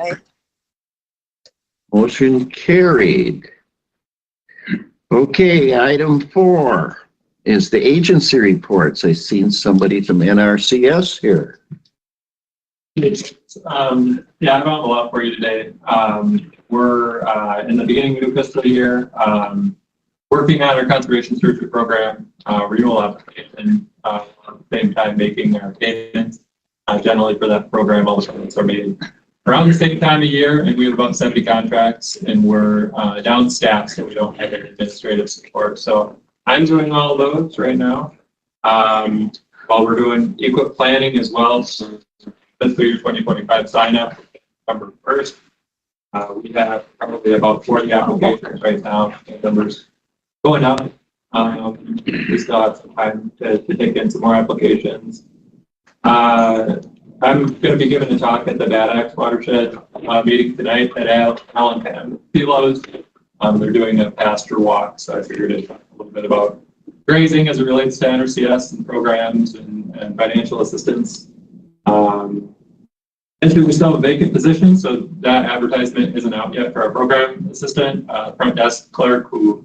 Aye. Motion carried. Okay, item 4 is the agency reports. I've seen somebody from NRCS here. Yeah, I don't have a lot for you today. We're in the beginning of the new fiscal year, working on our conservation stewardship program renewal application, at the same time making our payments. Generally for that program, all the payments are made around the same time of year, and we have about 70 contracts, and we're down staff, so we don't have any administrative support. So I'm doing all of those right now, while we're doing equip planning as well. So fiscal year 2025 sign up November 1st. We have probably about 40 applications right now. The numbers going up. We still have some time to take in some more applications. I'm going to be giving a talk at the Bad Axe Watershed meeting tonight at Allen Pam Philos. They're doing a pasture walk, so I figured I'd talk a little bit about grazing as it relates to NRCS and programs and financial assistance. Actually, we still have a vacant position, so that advertisement isn't out yet for our program assistant, front desk clerk who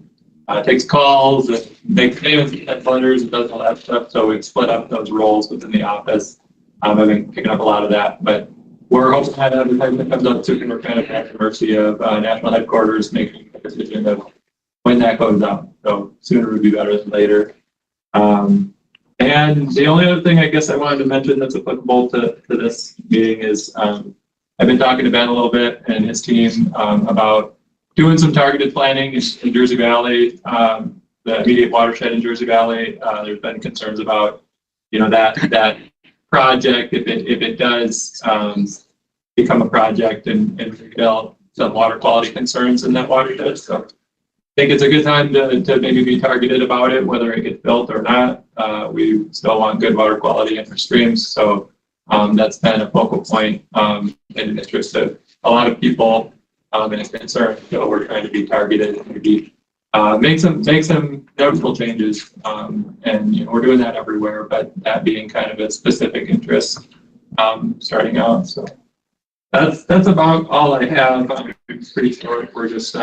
takes calls and makes payments and letters and does all that stuff. So we've split up those roles within the office. I've been picking up a lot of that, but we're hoping that advertisement comes up soon. We're kind of at the mercy of national headquarters making a decision of when that goes up. So sooner would be better than later. And the only other thing I guess I wanted to mention that's applicable to this meeting is I've been talking to Ben a little bit and his team about doing some targeted planning in Jersey Valley, the immediate watershed in Jersey Valley. There's been concerns about, that project, if it does become a project and develop some water quality concerns in that watershed. So I think it's a good time to maybe be targeted about it, whether it gets built or not. We still want good water quality in our streams. So that's been a focal point in the interest of a lot of people and it's concern. So we're trying to be targeted and maybe make some noticeable changes. And we're doing that everywhere, but that being kind of a specific interest starting out. So that's about all I have. It's pretty short. We're just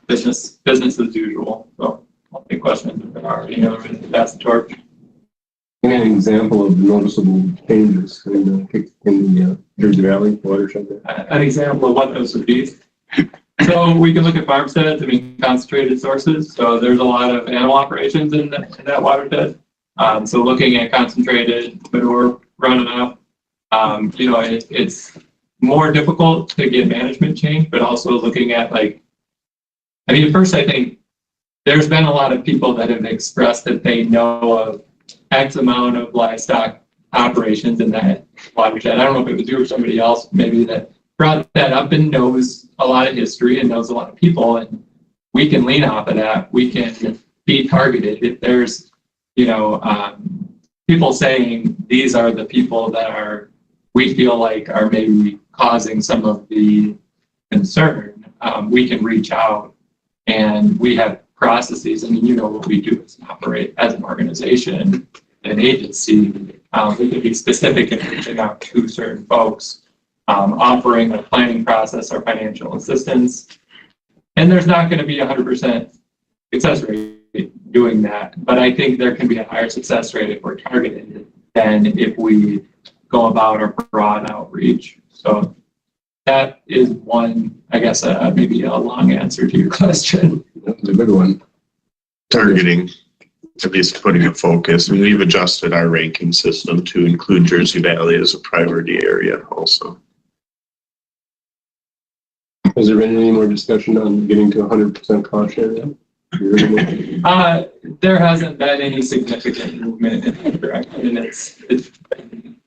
business as usual. So I'll take questions if there are any other ways to pass the torch. An example of noticeable changes in the Jersey Valley watershed. An example of what those would be. So we can look at farmsteads, concentrated sources. So there's a lot of animal operations in that watershed. So looking at concentrated manure runoff, it's more difficult to get management change, but also looking at first I think there's been a lot of people that have expressed that they know of X amount of livestock operations in that watershed. I don't know if it was you or somebody else maybe that brought that up and knows a lot of history and knows a lot of people, and we can lean off of that. We can be targeted. If there's, people saying these are the people that we feel like are maybe causing some of the concern, we can reach out, and we have processes. What we do is operate as an organization, an agency. We can be specific in reaching out to certain folks, offering a planning process or financial assistance. And there's not going to be 100% success rate doing that, but I think there can be a higher success rate if we're targeted than if we go about our broad outreach. So that is one, I guess, maybe a long answer to your question. That's a good one. Targeting, at least putting a focus. And we've adjusted our ranking system to include Jersey Valley as a priority area also. Has there been any more discussion on getting to 100% cost share then? There hasn't been any significant movement in that direction. It's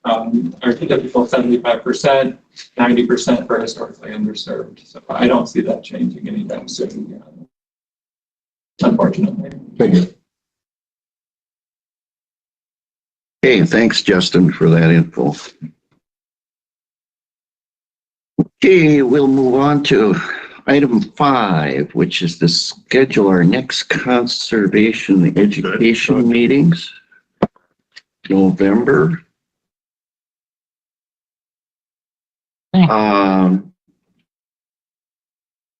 our typical 75%, 90% for historically underserved. So I don't see that changing anytime soon, unfortunately. Thank you. Okay, thanks, Justin, for that info. Okay, we'll move on to item 5, which is to schedule our next conservation education meetings. November.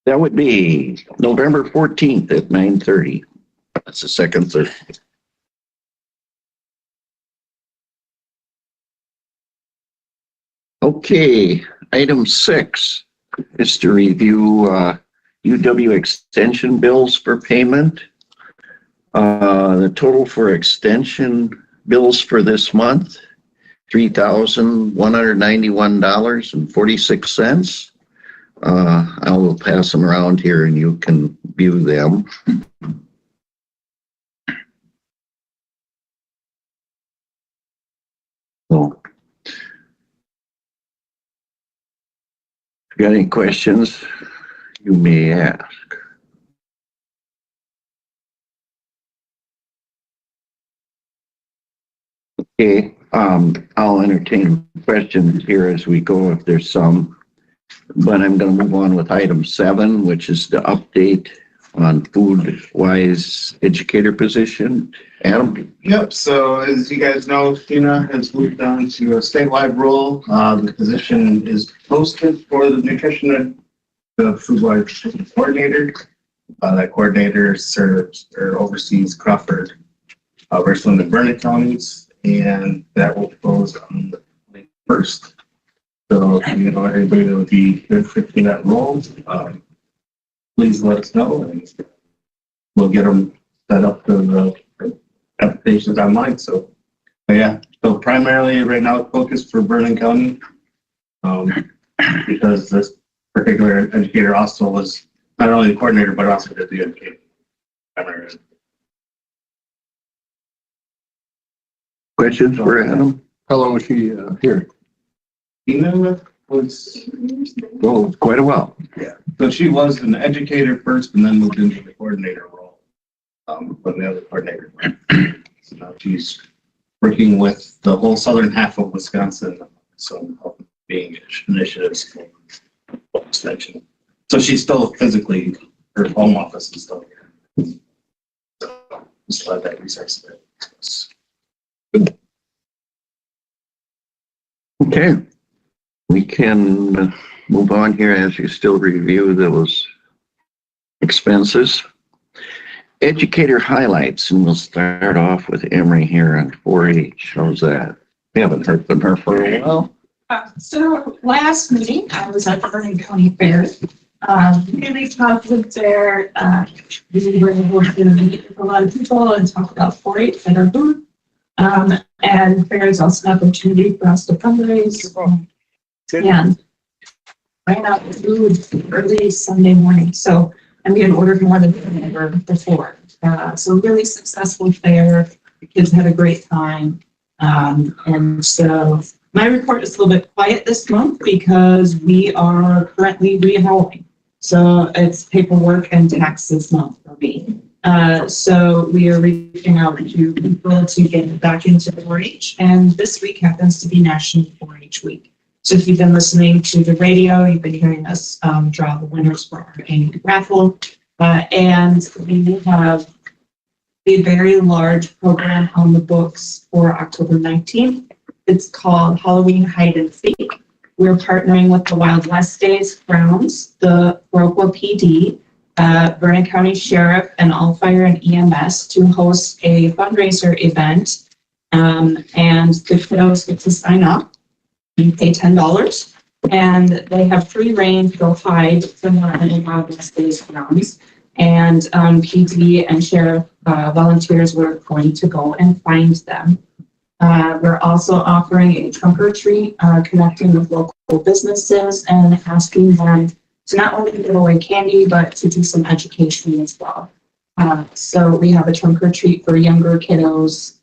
That would be November 14th at 9:30. That's the second Thursday. Okay, item 6 is to review UW extension bills for payment. The total for extension bills for this month, $3,191.46. I will pass them around here and you can view them. So, if you got any questions, you may ask. Okay, I'll entertain questions here as we go if there's some. But I'm going to move on with item 7, which is the update on food-wise educator position. Adam? Yep, so as you guys know, Tina has moved on to a statewide role. The position is posted for the nutrition, the food-wise coordinator. That coordinator serves or oversees Crawford, Richland, and Vernon counties, and that will close on the 1st. So, you know, anybody that would be good fit in that role, please let us know, and we'll get them set up to the applications online. So, but yeah, so primarily right now focused for Vernon County, because this particular educator also was not only the coordinator, but also did the education primarily. Questions for Adam? How long was she here? Tina was, Oh, quite a while. yeah, so she was an educator first and then moved into the coordinator role, but the other coordinator. So now she's working with the whole southern half of Wisconsin, so helping being initiatives for extension. So she's still physically, her home office is still here. So just let that resource there. Okay. We can move on here as you still review those expenses. Educator highlights, and we'll start off with Emery here on 4-H. How's that? We haven't heard from her for a while. So last meeting, I was at the Vernon County Fair. Really positive there. We were able to meet with a lot of people and talk about 4-H at our booth. And fair is also an opportunity for us to fundraise. And ran out of food early Sunday morning. So I'm getting ordered more than ever before. So really successful fair. The kids had a great time. And so my report is a little bit quiet this month because we are currently re-enrolling. So it's paperwork and taxes month for me. So we are reaching out to people to get back into 4-H. And this week happens to be National 4-H Week. So if you've been listening to the radio, you've been hearing us draw the winners for our annual raffle. And we have a very large program on the books for October 19th. It's called Halloween Hide and Seek. We're partnering with the Wild West Days Grounds, the Viroqua PD, Vernon County Sheriff, and All Fire and EMS to host a fundraiser event. And the kiddos get to sign up. You pay $10, and they have free reign to go hide somewhere in the Wild West Days grounds. And PD and sheriff volunteers were going to go and find them. We're also offering a trunk or treat, connecting with local businesses and asking them to not only give away candy, but to do some education as well. So we have a trunk or treat for younger kiddos,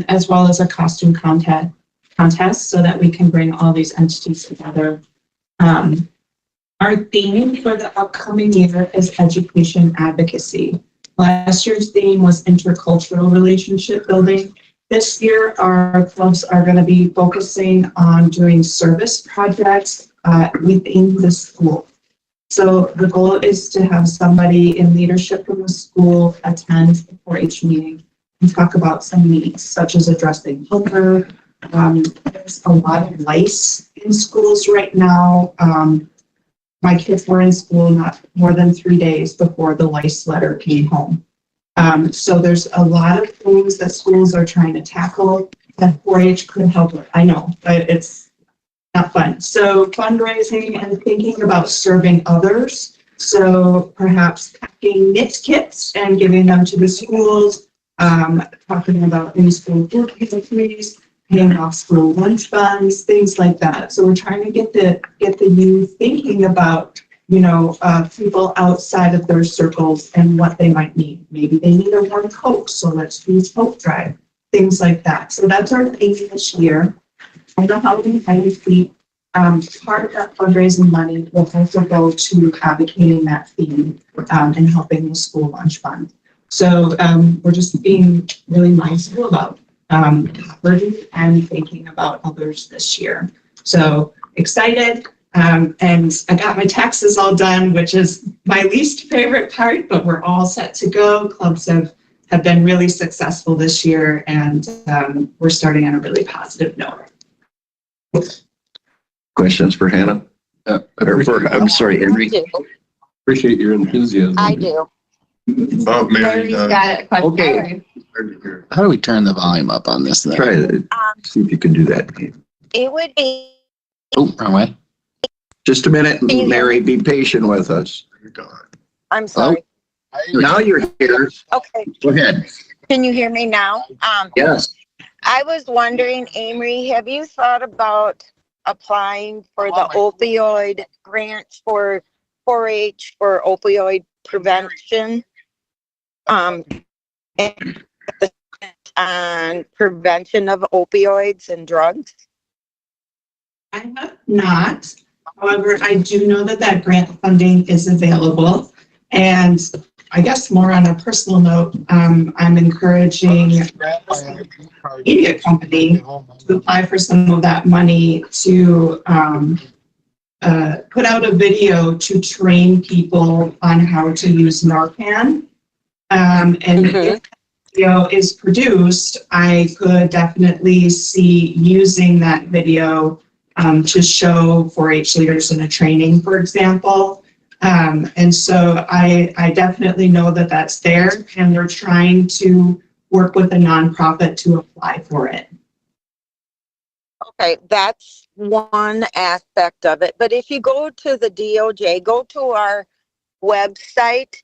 as well as a costume contest so that we can bring all these entities together. Our theme for the upcoming year is education advocacy. Last year's theme was intercultural relationship building. This year, our clubs are going to be focusing on doing service projects within the school. So the goal is to have somebody in leadership from the school attend the 4-H meeting and talk about some needs, such as addressing hunger, There's a lot of lice in schools right now. My kids were in school not more than 3 days before the lice letter came home. So there's a lot of things that schools are trying to tackle that 4-H could help with. I know, but it's not fun. So fundraising and thinking about serving others. So perhaps packing knit kits and giving them to the schools, talking about in-school food pantries, paying off school lunch funds, things like that. So we're trying to get the youth thinking about, people outside of their circles and what they might need. Maybe they need a warm Coke, so let's do a Coke drive, things like that. So that's our thing this year. I know how we feet. Part of that fundraising money will also go to advocating that theme and helping the school lunch fund. So we're just being really mindful about hurting and thinking about others this year. So excited. And I got my taxes all done, which is my least favorite part, but we're all set to go. Clubs have been really successful this year, and we're starting on a really positive note. Questions for Hannah? Or for, I'm sorry, Henry? Appreciate your enthusiasm. I do. Oh, Mary, Mary's got a question. Okay. How do we turn the volume up on this thing? Try it. See if you can do that. It would be, Oh, wrong way. Just a minute, Mary, be patient with us. I'm sorry. Now you're here. Okay, Go ahead. can you hear me now? Yes. I was wondering, Amory, have you thought about applying for the opioid grant for 4-H for opioid prevention? And prevention of opioids and drugs? I have not. However, I do know that grant funding is available. And I guess more on a personal note, I'm encouraging a media company to apply for some of that money to put out a video to train people on how to use Narcan. And if the video is produced, I could definitely see using that video to show 4-H leaders in a training, for example. And so I definitely know that that's there, and we're trying to work with a nonprofit to apply for it. Okay, that's one aspect of it. But if you go to the DOJ, go to our website,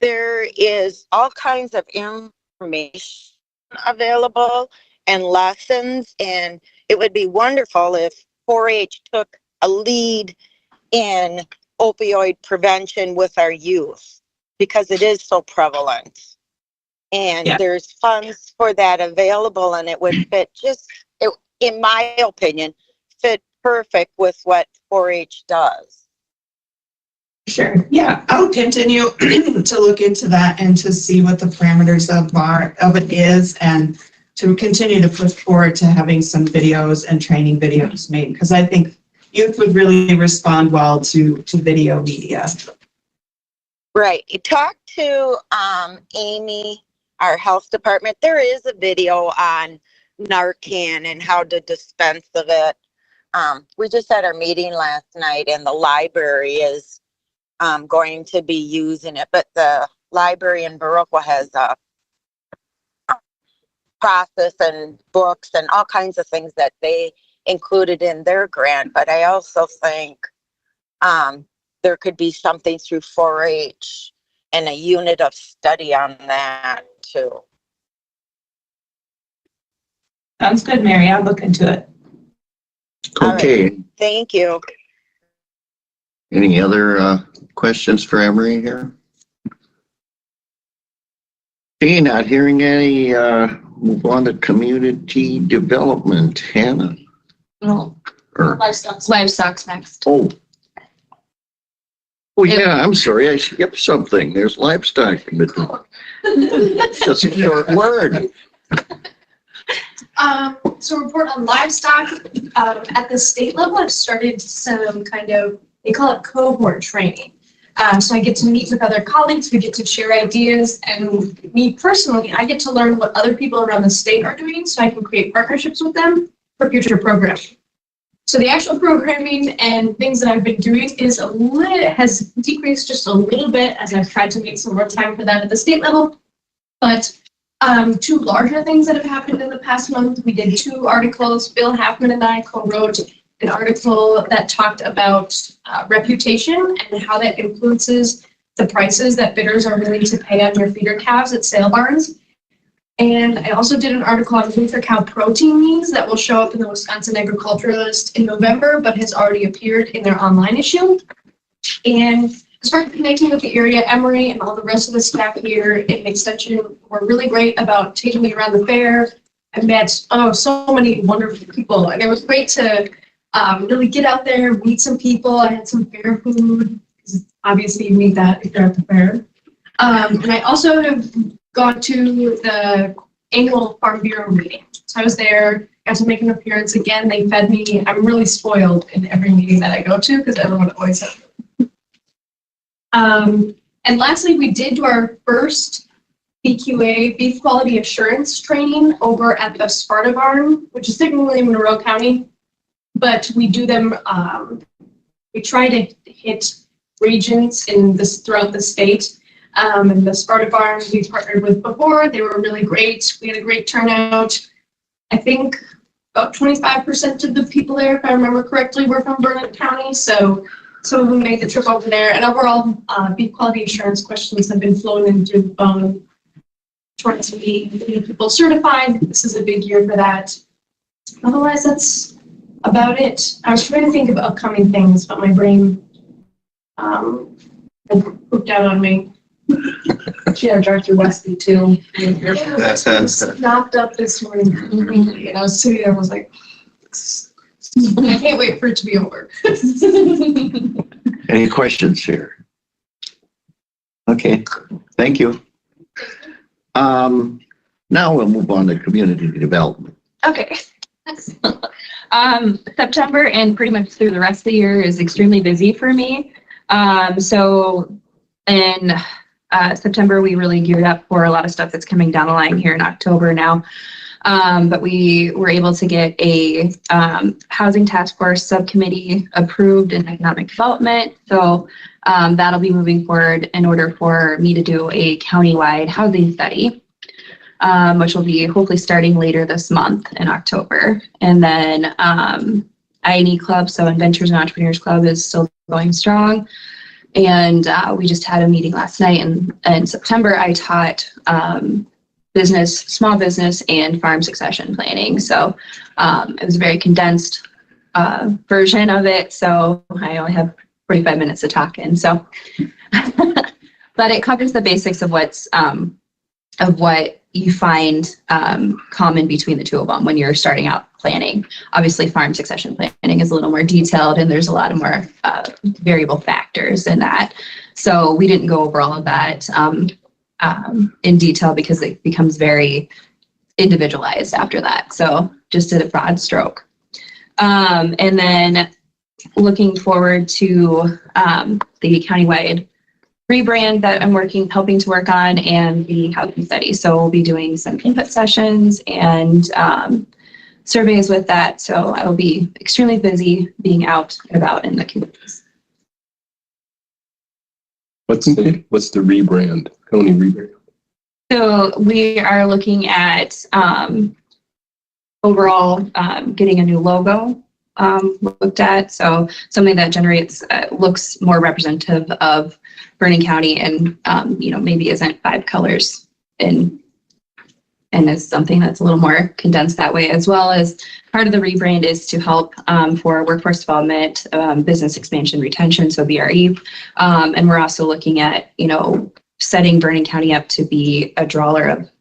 there is all kinds of information available and lessons, and it would be wonderful if 4-H took a lead in opioid prevention with our youth, because it is so prevalent. And there's funds for that available, and it would fit in my opinion, fit perfect with what 4-H does. Sure. Yeah, I'll continue to look into that and to see what the parameters of it is, and to continue to push forward to having some videos and training videos made, because I think youth would really respond well to video media. Right. You talk to Amy, our health department. There is a video on Narcan and how to dispense of it. We just had our meeting last night, and the library is going to be using it, but the library in Baroqua has a process and books and all kinds of things that they included in their grant. But I also think there could be something through 4-H and a unit of study on that too. Sounds good, Mary. I'll look into it. Okay. Right. Thank you. Any other questions for Emery here? Okay, not hearing any, move on to community development. Hannah? No, Or, livestock's next. oh, yeah, I'm sorry, I skipped something. There's livestock. It's just a short word. So report on livestock. At the state level, I've started some kind of, they call it cohort training. So I get to meet with other colleagues, we get to share ideas, and me personally, I get to learn what other people around the state are doing so I can create partnerships with them. for future programming. So the actual programming and things that I've been doing has decreased just a little bit as I've tried to make some more time for that at the state level. But two larger things that have happened in the past month, we did 2 articles. Bill Halfman and I co-wrote an article that talked about reputation and how that influences the prices that bidders are willing to pay on your feeder calves at sale barns. And I also did an article on food for cow protein needs that will show up in the Wisconsin Agriculturalist in November, but has already appeared in their online issue. And as far as connecting with the area, Emory and all the rest of the staff here in Extension were really great about taking me around the fair. I met so many wonderful people, and it was great to really get out there, meet some people. I had some fair food, because obviously you need that if you're at the fair. And I also have gone to the annual Farm Bureau meeting. So I was there, got to make an appearance again. They fed me. I'm really spoiled in every meeting that I go to because everyone always has. And lastly, we did do our first BQA, Beef Quality Assurance training over at the Sparta Barn, which is technically in Monroe County, but we do them, we try to hit regions throughout the state. And the Sparta Barn we partnered with before, they were really great. We had a great turnout. I think about 25% of the people there, if I remember correctly, were from Vernon County. So some of them made the trip over there. And overall, beef quality assurance questions have been flown into the phone towards getting people certified. This is a big year for that. Otherwise, that's about it. I was trying to think of upcoming things, but my brain had pooped out on me. She had to drive through Westy too. Knocked up this morning completely, and I was sitting there and was like, I can't wait for it to be over. Any questions here? Okay, thank you. Now we'll move on to community development. Okay. September and pretty much through the rest of the year is extremely busy for me. So in September, we really geared up for a lot of stuff that's coming down the line here in October now. But we were able to get a housing task force subcommittee approved in economic development. So that'll be moving forward in order for me to do a countywide housing study, which will be hopefully starting later this month in October. And then INE Club, so Inventors and Entrepreneurs Club, is still going strong. And we just had a meeting last night. And in September, I taught small business and farm succession planning. So it was a very condensed version of it. So I only have 45 minutes to talk in. So, but it covers the basics of what you find common between the two of them when you're starting out planning. Obviously, farm succession planning is a little more detailed, and there's a lot of more variable factors in that. So we didn't go over all of that in detail because it becomes very individualized after that. So just did a broad stroke. And then looking forward to the countywide rebrand that I'm helping to work on, and the housing study. So we'll be doing some input sessions and surveys with that. So I will be extremely busy being out and about in the communities. What's the rebrand, county rebrand? So we are looking at overall getting a new logo looked at. So something that looks more representative of Vernon County and, maybe isn't 5 colors and is something that's a little more condensed that way, as well as part of the rebrand is to help for workforce development, business expansion retention, so BRE. And we're also looking at, setting Vernon County up to be a drawer of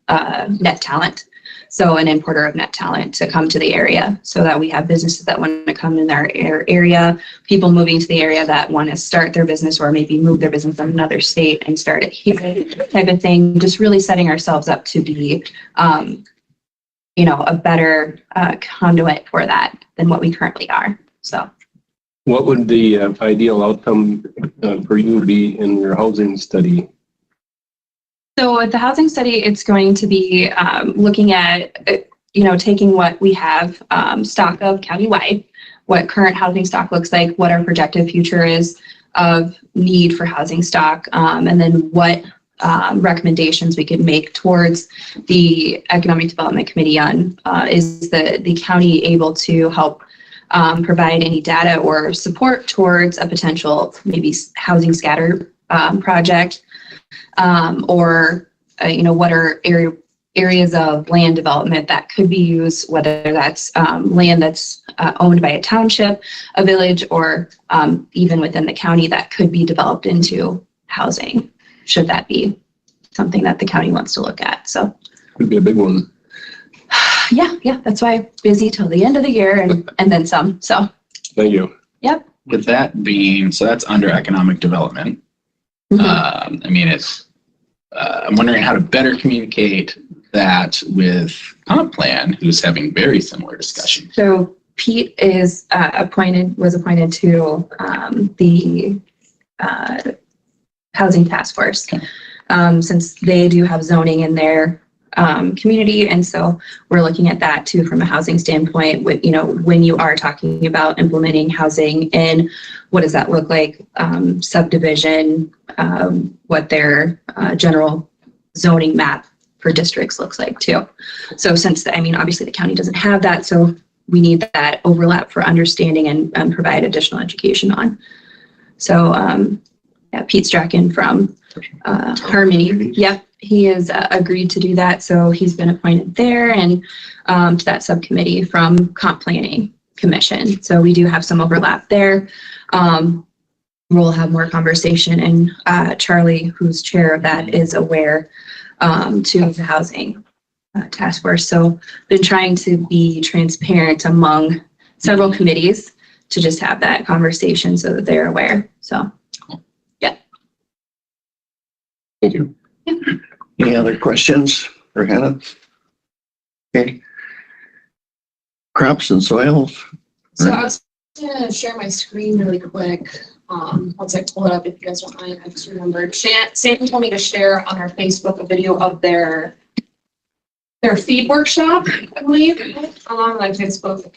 net talent. So an importer of net talent to come to the area, so that we have businesses that want to come in our area, people moving to the area that want to start their business or maybe move their business in another state and start it here, type of thing. Just really setting ourselves up to be, a better conduit for that than what we currently are. So, what would the ideal outcome for you be in your housing study? So with the housing study, it's going to be looking at taking what we have stock of countywide, what current housing stock looks like, what our projected future is of need for housing stock, and then what recommendations we could make towards the Economic Development Committee on is the county able to help provide any data or support towards a potential maybe housing scatter project, or what are areas of land development that could be used, whether that's land that's owned by a township, a village, or even within the county that could be developed into housing, should that be something that the county wants to look at. So Could be a big one. yeah, that's why I'm busy till the end of the year and then some. So Thank you. With that being, so that's under economic development. Mhm. I mean, I'm wondering how to better communicate that with comp plan, who's having very similar discussions. So Pete was appointed to the housing task force, since they do have zoning in their community, and so we're looking at that too from a housing standpoint. With when you are talking about implementing housing, and what does that look like, subdivision, what their general zoning map for districts looks like too. So since obviously the county doesn't have that, so we need that overlap for understanding and provide additional education on. So Pete Strachan from Harmony, yep, he has agreed to do that. So he's been appointed there and to that subcommittee from Comp Planning Commission. So we do have some overlap there. We'll have more conversation, and Charlie, who's chair of that, is aware to the housing task force. So been trying to be transparent among several committees to just have that conversation so that they're aware. So Thank you. Any other questions for Hannah? Okay. Crops and soils. So I was gonna share my screen really quick. Once I pull it up, if you guys don't mind, I just remembered. Sam told me to share on our Facebook a video of their feed workshop, I believe, on my Facebook.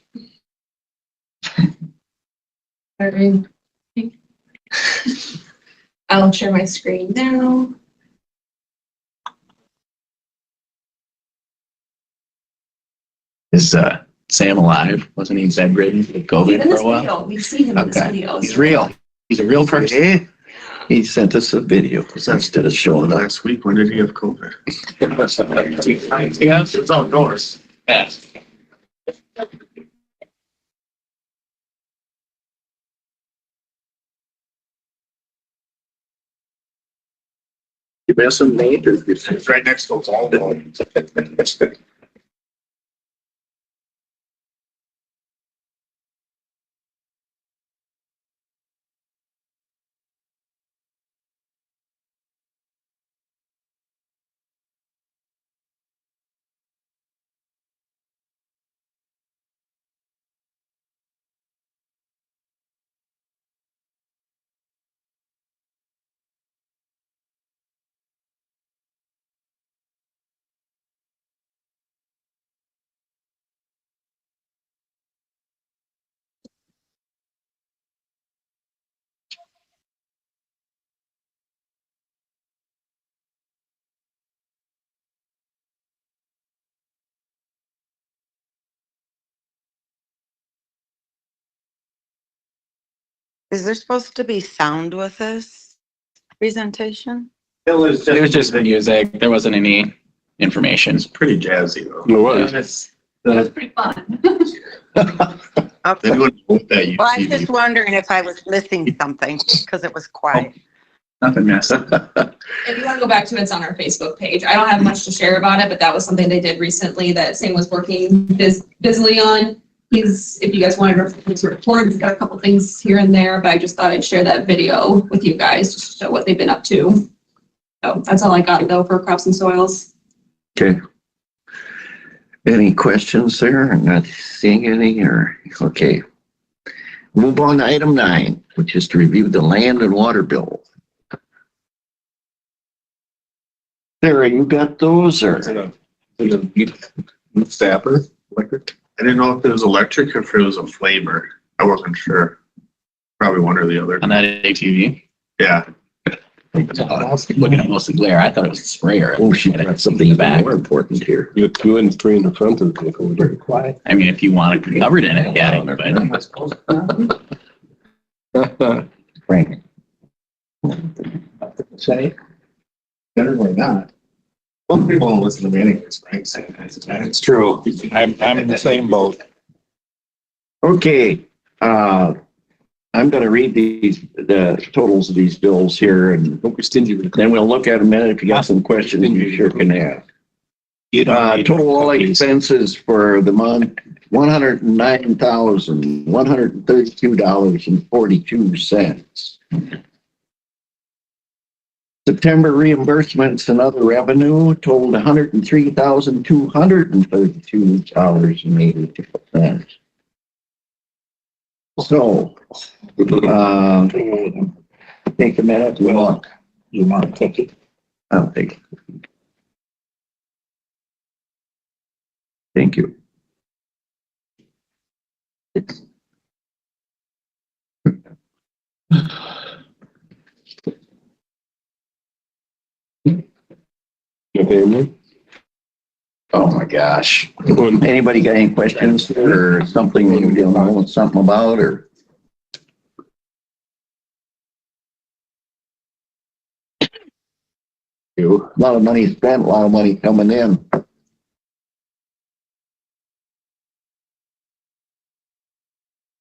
I'll share my screen now. Is Sam alive? Wasn't he bedridden with He's COVID in for this a while? video. We've seen him in this Okay. video. He's real. He's a real person. Yeah. He sent us a video instead of showing up. Last week, when did he have COVID? Yeah. It's outdoors. Yeah. You mess some Nate or It's right next to Waldo. Is there supposed to be sound with this presentation? It was It was just music. There wasn't any information. It's pretty jazzy though. It was. That was pretty fun. Okay. Anyone with that Well, I was UTV? just wondering if I was missing something because it was quiet. Nothing missed. If you want to go back to it, it's on our Facebook page. I don't have much to share about it, but that was something they did recently that Sam was working busily on. If you guys wanted to refer to report, he's got a couple things here and there, but I just thought I'd share that video with you guys just to show what they've been up to. So that's all I got though for crops and soils. Okay. Any questions there? I'm not seeing any okay. Move on to item 9, which is to review the land and water bill. Sarah, you got those or? It's in a Stapper, electric. I didn't know if it was electric or if it was a flamer. I wasn't sure. Probably one or the other. On that ATV. Yeah. Looking at mostly glare, I thought it was a sprayer. Oh, she got something back more important here. You have two and three in the front of the vehicle. Very quiet. I mean, if you want to be covered in it, yeah, but Frank. Say, generally not. Well, people don't listen to me anyways, Frank. It's true. I'm in the same boat. Okay, I'm gonna read the totals of these bills here, and Don't be stingy with the. then we'll look at them in. If you got some questions, you sure can ask. You don't need Total all cookies. expenses for the month, $109,132.42. September reimbursements and other revenue totaled $103,232.82. So, take a minute to look. You want a cookie? I'll take it. Thank you. Family. Oh, my gosh. Anybody got any questions or something you don't know something about, or? A lot of money spent, a lot of money coming in.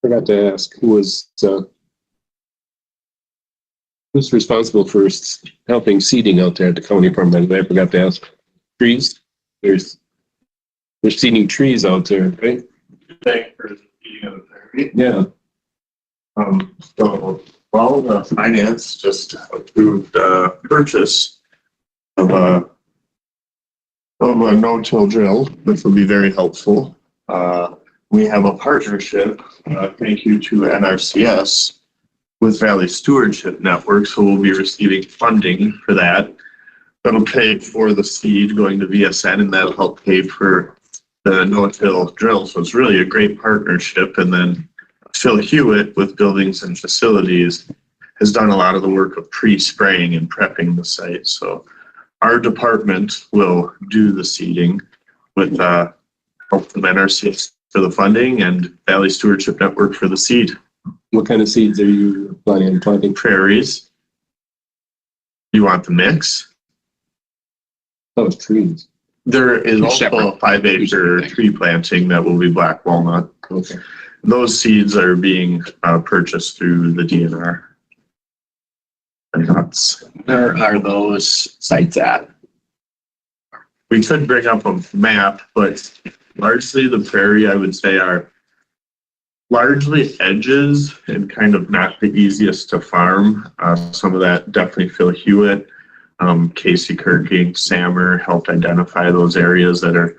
Forgot to ask who's responsible for helping seeding out there at the county farm. I forgot to ask. Trees. There's seeding trees out there, right? Thank for eating of the therapy. Yeah. So, well, the finance just approved purchase of a no-till drill, which will be very helpful. We have a partnership, thank you to NRCS, with Valley Stewardship Network, so we'll be receiving funding for that. That'll pay for the seed going to VSN, and that'll help pay for the no-till drill. So it's really a great partnership. And then Phil Hewitt with Buildings and Facilities has done a lot of the work of pre-spraying and prepping the site. So our department will do the seeding with help from NRCS for the funding and Valley Stewardship Network for the seed. What kind of seeds are you planning on planting? Prairies. You want the mix? Oh, trees. There is also Separate. a 5-acre tree planting that will be black walnut. Okay. Those seeds are being purchased through the DNR. And that's, where are those sites at? we could bring up a map, but largely the prairie, I would say, are largely edges and kind of not the easiest to farm. Some of that definitely Phil Hewitt, Casey Kirking, Sammer helped identify those areas that are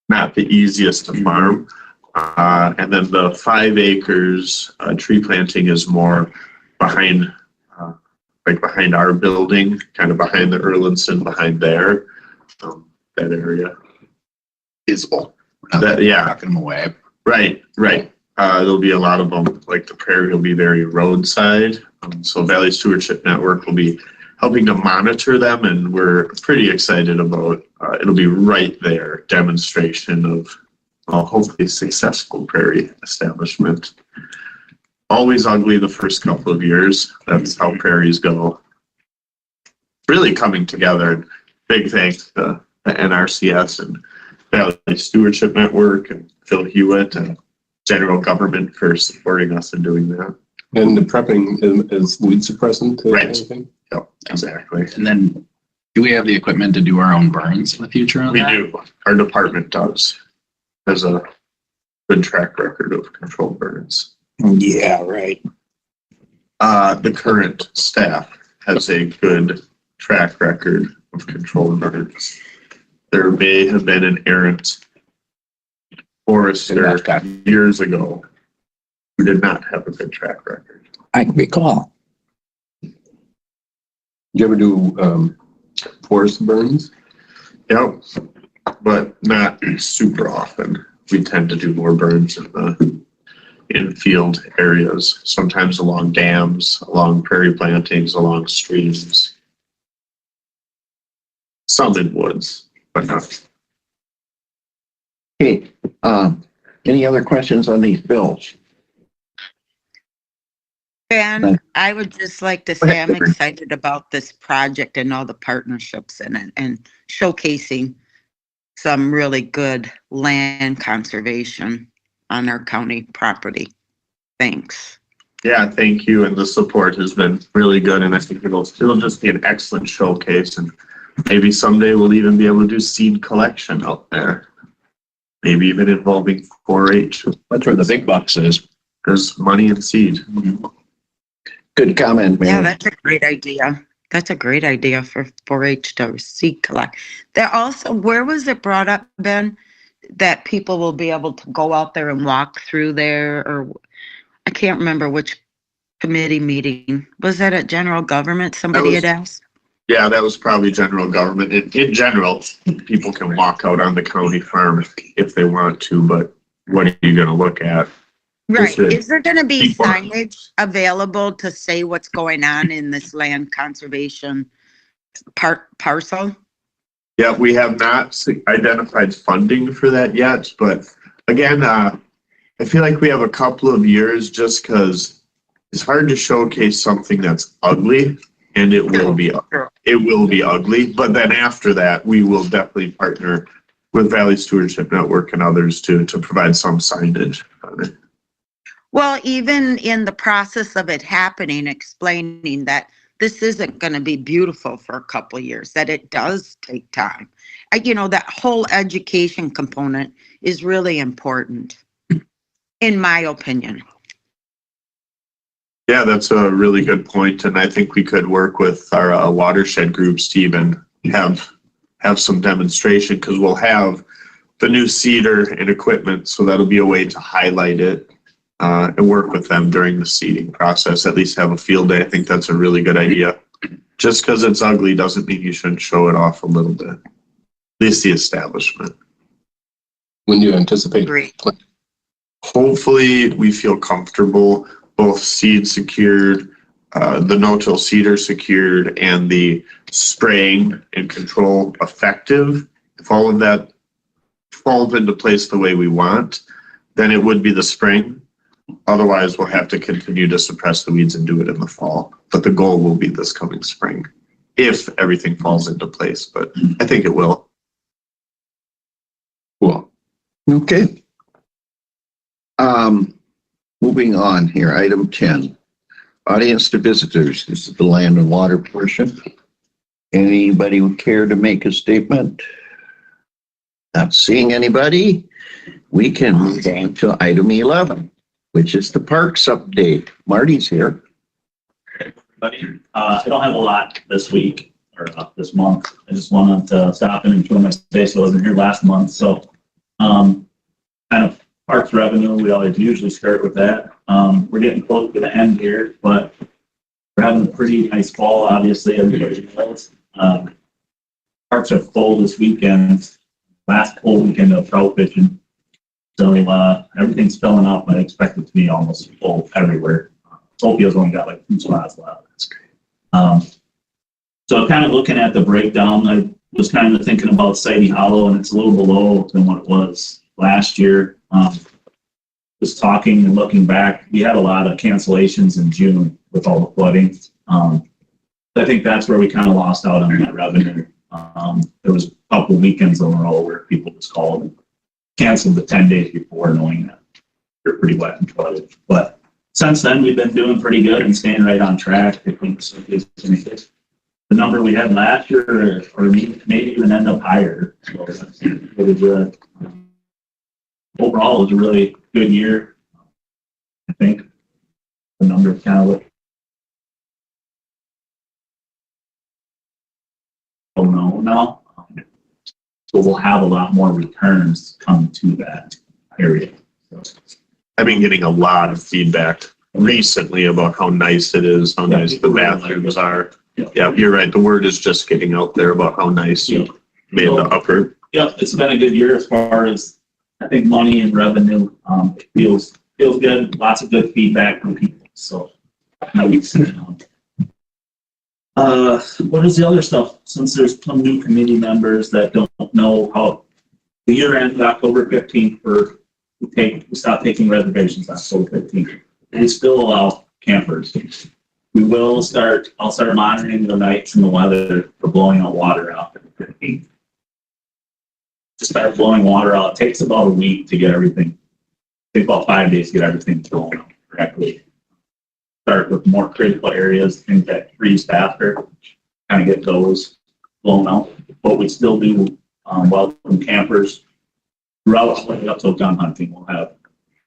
not the easiest to farm. And then the 5 acres tree planting is more behind, like behind our building, kind of behind the Erlinson, behind there, that area. Visible. That, yeah. Knocking them away. Right. There'll be a lot of them, like the prairie will be very roadside. So Valley Stewardship Network will be helping to monitor them, and we're pretty excited about, it'll be right there, demonstration of hopefully successful prairie establishment. Always ugly the first couple of years. That's how prairies go. Really coming together. Big thanks to the NRCS and Valley Stewardship Network and Phil Hewitt and general government for supporting us in doing that. And the prepping is weed suppressant? Right. Anything? Yep, exactly. And then, do we have the equipment to do our own burns in the future on We that? do. Our department does. There's a good track record of controlled burns. Yeah, right. The current staff has a good track record of controlled burns. There may have been an errant forester years ago who did not have a good track record. I can recall. Did you ever do forest burns? Yep. but not super often. We tend to do more burns in the infield areas, sometimes along dams, along prairie plantings, along streams. Some in woods, but not. Okay, any other questions on these bills? Ben, I would just like to say I'm excited about this project and all the partnerships in it and showcasing some really good land conservation on our county property. Thanks. Yeah, thank you. And the support has been really good. And I think it'll just be an excellent showcase. And maybe someday we'll even be able to do seed collection out there. Maybe even involving 4-H. That's where the big bucks is. There's money in seed. Good comment, Yeah, man. that's a great idea. That's a great idea for 4-H to seed collect. There also, where was it brought up, Ben, that people will be able to go out there and walk through there? Or I can't remember which committee meeting. Was that at general government? Somebody had asked? Yeah, that was probably general government. In general, people can walk out on the county farm if they want to, but what are you going to look at? Right. Is there going to be People- signage available to say what's going on in this land conservation parcel? Yeah, we have not identified funding for that yet, but again, I feel like we have a couple of years just because it's hard to showcase something that's ugly, and it will be ugly. But then after that, we will definitely partner with Valley Stewardship Network and others to provide some signage on it. Well, even in the process of it happening, explaining that this isn't going to be beautiful for a couple of years, that it does take time. That whole education component is really important, in my opinion. Yeah, that's a really good point, and I think we could work with our watershed groups to even have some demonstration, because we'll have the new seeder and equipment, so that'll be a way to highlight it and work with them during the seeding process. At least have a field day. I think that's a really good idea. Just because it's ugly doesn't mean you shouldn't show it off a little bit. At least the establishment. When do you anticipate? Great. Hopefully, we feel comfortable. Both seed secured, the no-till seeder secured, and the spraying and control effective. If all of that falls into place the way we want, then it would be the spring. Otherwise, we'll have to continue to suppress the weeds and do it in the fall. But the goal will be this coming spring, if everything falls into place. But I think it will. Cool. Okay. Moving on here, item 10. Audience to visitors. This is the land and water portion. Anybody would care to make a statement? Not seeing anybody. We can move on to item 11, which is the parks update. Marty's here. Everybody, I don't have a lot this week or this month. I just wanted to stop and enjoy my stay, so I wasn't here last month. So, kind of parks revenue, we always usually start with that. We're getting close to the end here, but we're having a pretty nice fall, obviously, everybody knows. Parks are full this weekend, last full weekend of trout fishing. So everything's filling up. I expect it to be almost full everywhere. Tokyo's only got like 2 spots left. That's great. So kind of looking at the breakdown, I was kind of thinking about Sidey Hollow, and it's a little below than what it was last year. Just talking and looking back, we had a lot of cancellations in June with all the flooding. I think that's where we kind of lost out on that revenue. There was a couple weekends in a row where people just called and canceled the 10 days before, knowing that they're pretty wet and flooded. But since then, we've been doing pretty good and staying right on track. I think the number we had last year, or maybe even end up higher. So that's really good. Overall, it was a really good year. I think the number of kind of now. So we'll have a lot more returns come to that area. I've been getting a lot of feedback recently about how nice it is, how nice the bathrooms are. Yeah, you're right. The word is just getting out there about how nice you made the upper Yep, it's been a good year as far as, I think, money and revenue. It feels good. Lots of good feedback from people. So, what is the other stuff? Since there's some new committee members that don't know how the year ends October 15th we stop taking reservations on October 15th. We still allow campers. I'll start monitoring the nights and the weather for blowing out water out at the 15th. To start blowing water out, it takes about a week to get everything. It takes about 5 days to get everything blown out correctly. Start with more critical areas, things that freeze faster, kind of get those blown out. But we still do welcome campers throughout all the way up till gun hunting. We'll have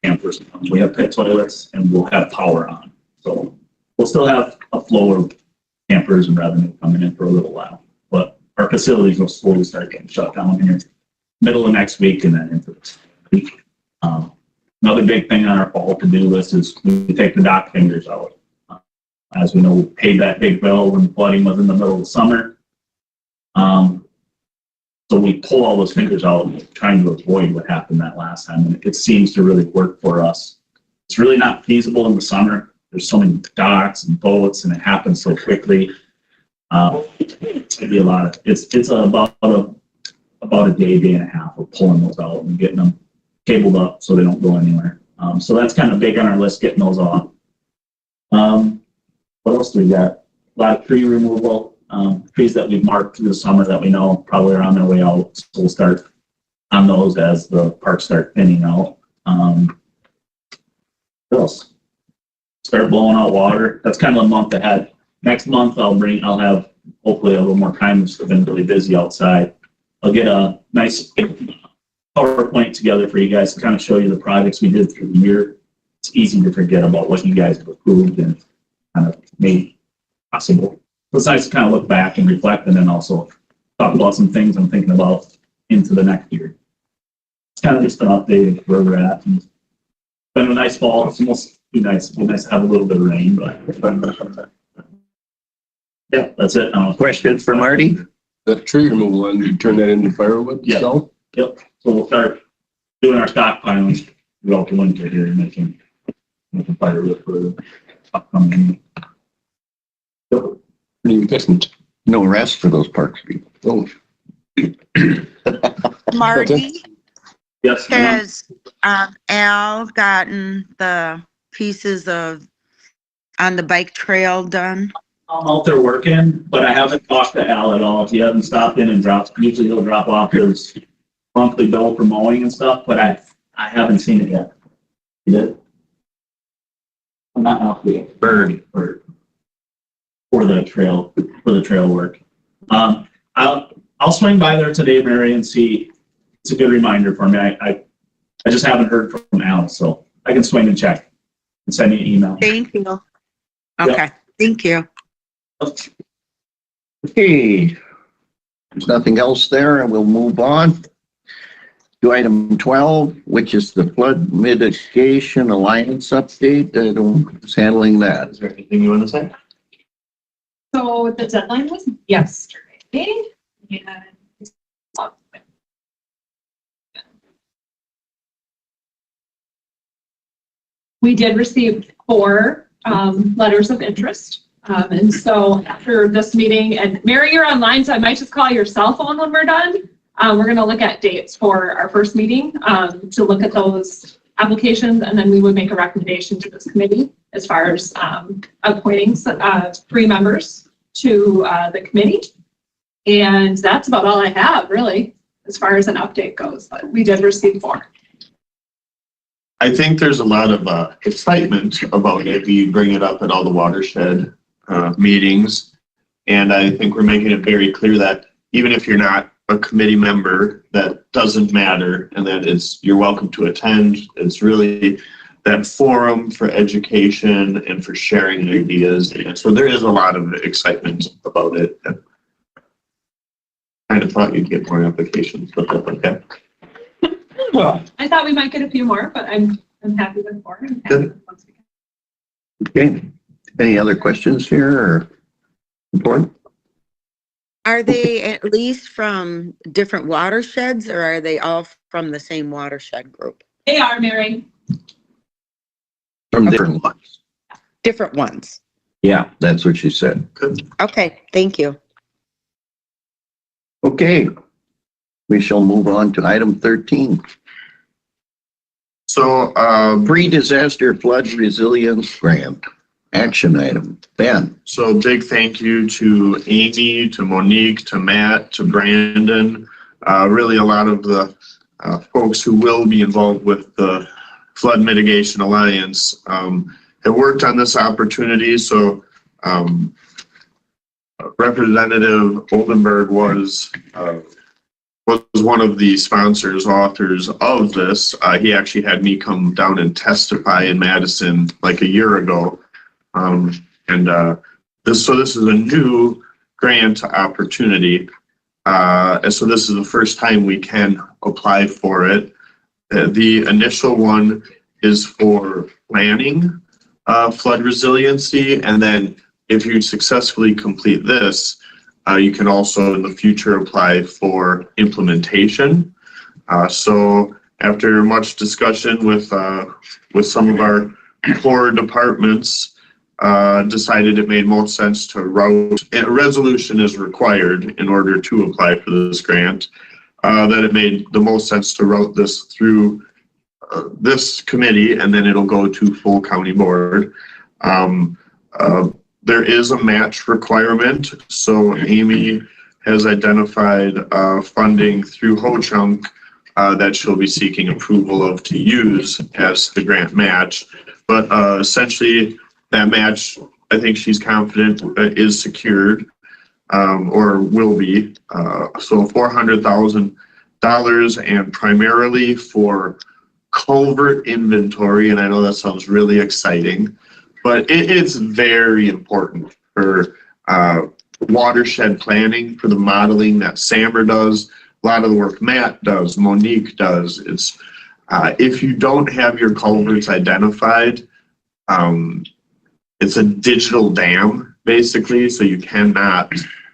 campers. We have pit toilets and we'll have power on. So we'll still have a flow of campers and revenue coming in for a little while. But our facilities will slowly start getting shut down here middle of next week and then into this week. Another big thing on our fall to-do list is we take the dock fingers out. As we know, we paid that big bill when the flooding was in the middle of the summer. So we pull all those fingers out, trying to avoid what happened that last time. And it seems to really work for us. It's really not feasible in the summer. There's so many docks and boats and it happens so quickly. It's gonna be a lot of, it's about a day and a half of pulling those out and getting them cabled up so they don't go anywhere. So that's kind of big on our list, getting those off. What else do we got? A lot of tree removal, trees that we've marked through the summer that we know probably are on their way out. So we'll start on those as the parks start thinning out. What else? Start blowing out water. That's kind of a month ahead. Next month I'll have hopefully a little more time. It's been really busy outside. I'll get a nice PowerPoint together for you guys to kind of show you the projects we did through the year. It's easy to forget about what you guys have approved and kind of made possible. It's nice to kind of look back and reflect and then also talk about some things I'm thinking about into the next year. It's kind of just an update of where we're at. And it's been a nice fall. It's almost be nice to have a little bit of rain, but yeah, that's it. Questions for Marty? That tree removal, and you turn that into firewood? Yeah. So? Yep. So we'll start doing our stockpiling throughout the winter here and making firewood for the upcoming. Yep. Pretty efficient. No rest for those parks people. Oh. Marty, Yes. has Al gotten the pieces on the bike trail done? I'm out there working, but I haven't talked to Al at all. He hasn't stopped in and usually he'll drop off his monthly bill for mowing and stuff, but I haven't seen it yet. He did? I'm not out there. Bird for the trail work. I'll swing by there today, Mary, and see. It's a good reminder for me. I just haven't heard from Al, so I can swing and check and send you an email. Thank you. Okay, Yep. thank you. Okay. There's nothing else there, and we'll move on to item 12, which is the Flood Mitigation Alliance update. Who's handling that? Is there anything you want to say? So the deadline was yesterday. And we did receive 4 letters of interest. And so after this meeting, and Mary, you're online, so I might just call your cell phone when we're done. We're going to look at dates for our first meeting to look at those applications, and then we would make a recommendation to this committee as far as appointing 3 members to the committee. And that's about all I have, really, as far as an update goes. But we did receive 4. I think there's a lot of excitement about it. We bring it up at all the watershed meetings. And I think we're making it very clear that even if you're not a committee member, that doesn't matter. And that you're welcome to attend. It's really that forum for education and for sharing ideas. And so there is a lot of excitement about it. I kind of thought you'd get more applications, but that's okay. Well, I thought we might get a few more, but I'm happy with 4. I'm happy with once we get. Okay. Any other questions here or important? Are they at least from different watersheds or are they all from the same watershed group? They are, Mary. From different ones. Different ones. Yeah, that's what she said. Okay, thank you. Okay. We shall move on to item 13. So, Pre-disaster flood resilience grant. Action item. Ben. So big thank you to Amy, to Monique, to Matt, to Brandon, really a lot of the folks who will be involved with the Flood Mitigation Alliance have worked on this opportunity. So Representative Oldenburg was one of the sponsors, authors of this. He actually had me come down and testify in Madison like a year ago. So this is a new grant opportunity. And so this is the first time we can apply for it. The initial one is for planning flood resiliency. And then if you successfully complete this, you can also in the future apply for implementation. So after much discussion with some of our core departments, decided it made most sense to route, a resolution is required in order to apply for this grant, that it made the most sense to route this through this committee and then it'll go to full county board. There is a match requirement. So Amy has identified funding through Ho-Chunk that she'll be seeking approval of to use as the grant match. But essentially, that match, I think she's confident is secured or will be. So $400,000 and primarily for culvert inventory. And I know that sounds really exciting, but it's very important for watershed planning, for the modeling that Sammer does. A lot of the work Matt does, Monique does. It's if you don't have your culverts identified, it's a digital dam, basically, so you cannot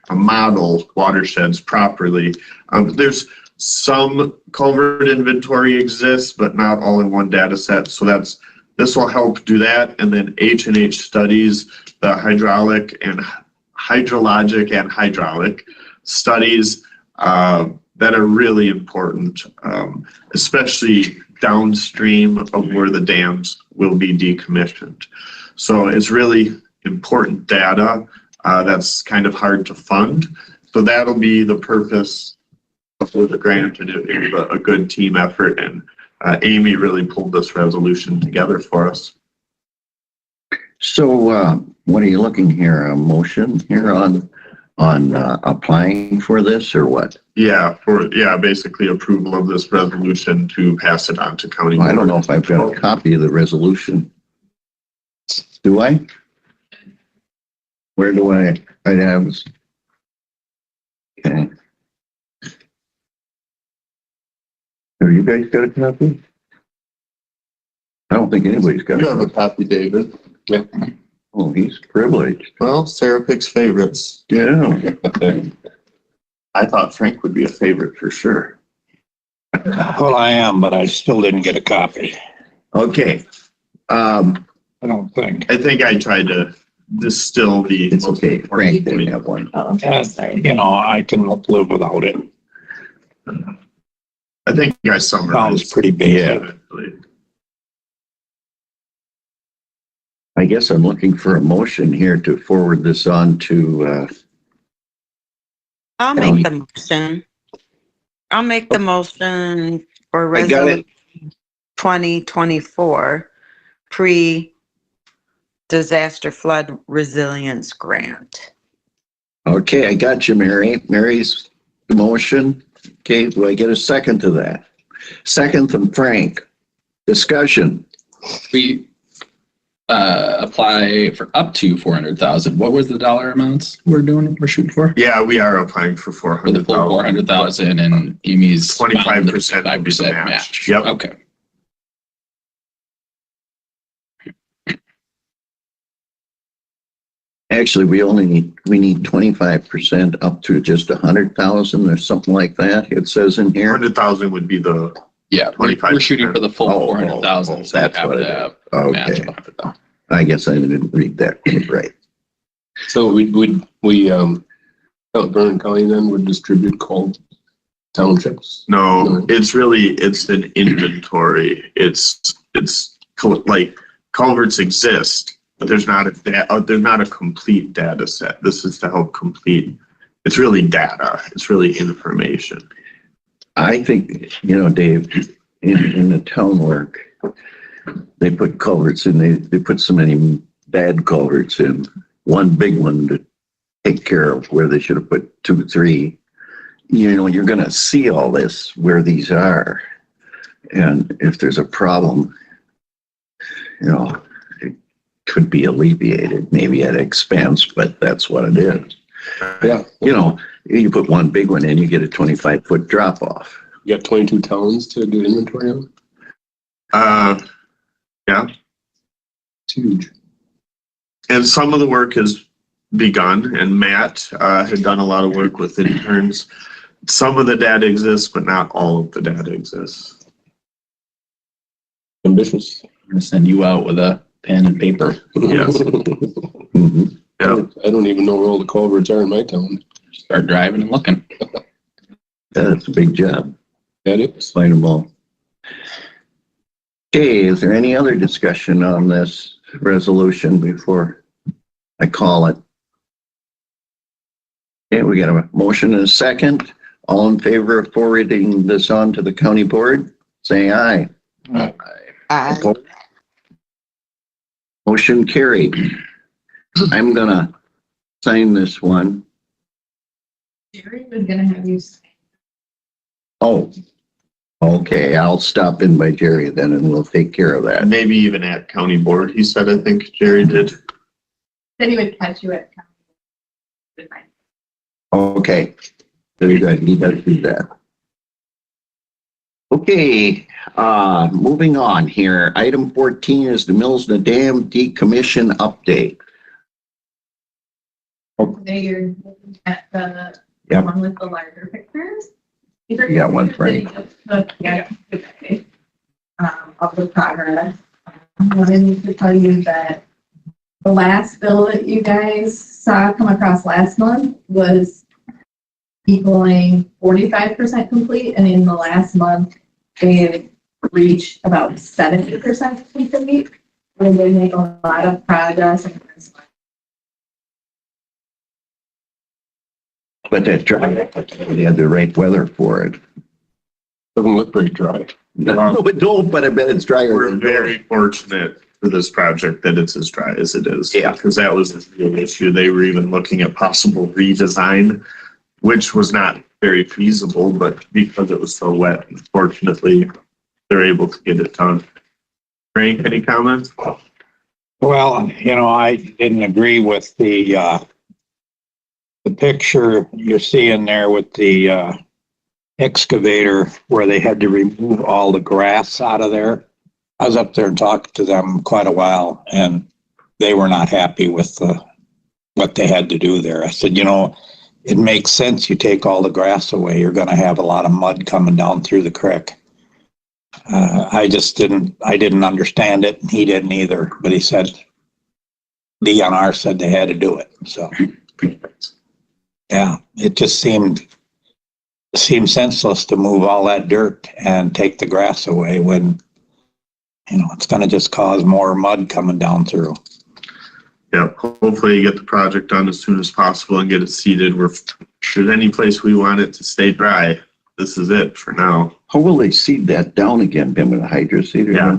model watersheds properly. There's some culvert inventory exists, but not all in one data set. So this will help do that. And then H&H studies, the hydrologic and hydraulic studies that are really important, especially downstream of where the dams will be decommissioned. So it's really important data that's kind of hard to fund. So that'll be the purpose of the grant, and it was a good team effort. And Amy really pulled this resolution together for us. So what are you looking here? A motion here on applying for this or what? Yeah, basically approval of this resolution to pass it on to county. I don't know if I've got a copy of the resolution. Do I? Where do I have? Okay. Have you guys got a copy? I don't think anybody's got You have a copy, David. Yeah. Oh, he's privileged. Well, Sarah picks favorites. Yeah. I thought Frank would be a favorite for sure. Well, I am, but I still didn't get a copy. Okay. I don't think. I think I tried to distill the. It's okay. Frank didn't have one. Oh, okay, sorry. You know, I can live without it. I think you guys summarized. Sounds pretty basic. I guess I'm looking for a motion here to forward this on to, I'll make the motion. I'll make the motion for I got it. resolution 2024 pre-disaster flood resilience grant. Okay, I got you, Mary. Mary's motion. Okay, do I get a second to that? Second from Frank. Discussion. We apply for up to 400,000. What was the dollar amounts we're shooting for? Yeah, we are applying for For the full 400,000. 400,000 and Amy's 25% would be the 5% match. Yep. Okay. Actually, we need 25% up to just 100,000 or something like that. It says in here. 100,000 would be the, Yeah, we're shooting for the full Oh, 400,000. So that's we have what it to is. match Okay. 100,000. I guess I didn't read that right. So Vernon County then would distribute coal townships? no, it's an inventory. It's like culverts exist, but there's not a complete data set. This is to help complete. It's really data. It's really information. I think, Dave, in the town work, they put culverts in, they put so many bad culverts in, one big one to take care of where they should have put 2, 3. You're going to see all this where these are. And if there's a problem, it could be alleviated, maybe at expense, but that's what it is. Yeah. You put one big one in, you get a 25-foot drop off. You got 22 towns to do inventory on? Yeah. It's huge. And some of the work has begun, and Matt had done a lot of work with interns. Some of the data exists, but not all of the data exists. Ambitious. I'm going to send you out with a pen and paper. Yes. Mhm. Yeah. I don't even know where all the culverts are in my town. Start driving and looking. That's a big job. That is. Find them all. Okay, is there any other discussion on this resolution before I call it? Okay, we got a motion and a second. All in favor of forwarding this on to the county board, say aye. Opposed? Motion carried. I'm gonna sign this one. Jerry was gonna have you sign. Oh, okay, I'll stop in by Jerry then and we'll take care of that. Maybe even at county board, he said, I think Jerry did. Then he would catch you at. Okay, very good, he does do that. Okay, moving on here. Item 14 is the Mills and the Dam decommission update. You're looking at the Yep. one with the larger pictures. You got one, Frank? Yeah. Okay. Of the progress. I wanted to tell you that the last bill that you guys saw come across last month was equaling 45% complete, and in the last month, they reached about 70% complete. And they make a lot of progress. But that dry, they had the right weather for it. Doesn't look very dry. No, but don't, but I bet it's drier. We're very fortunate for this project that it's as dry as it is. Yeah. Because that was the real issue. They were even looking at possible redesign, which was not very feasible, but because it was so wet, fortunately, they're able to get it done. Frank, any comments? Well, I didn't agree with the picture you're seeing there with the excavator where they had to remove all the grass out of there. I was up there and talked to them quite a while, and they were not happy with what they had to do there. I said, it makes sense. You take all the grass away, you're going to have a lot of mud coming down through the creek. I didn't understand it, and he didn't either. But he said, DNR said they had to do it. So, yeah, it just seemed senseless to move all that dirt and take the grass away when, it's going to just cause more mud coming down through. Yeah, hopefully you get the project done as soon as possible and get it seeded. If there's any place we want it to stay dry, this is it for now. How will they seed that down again, Ben, with a hydro seeder? Yeah.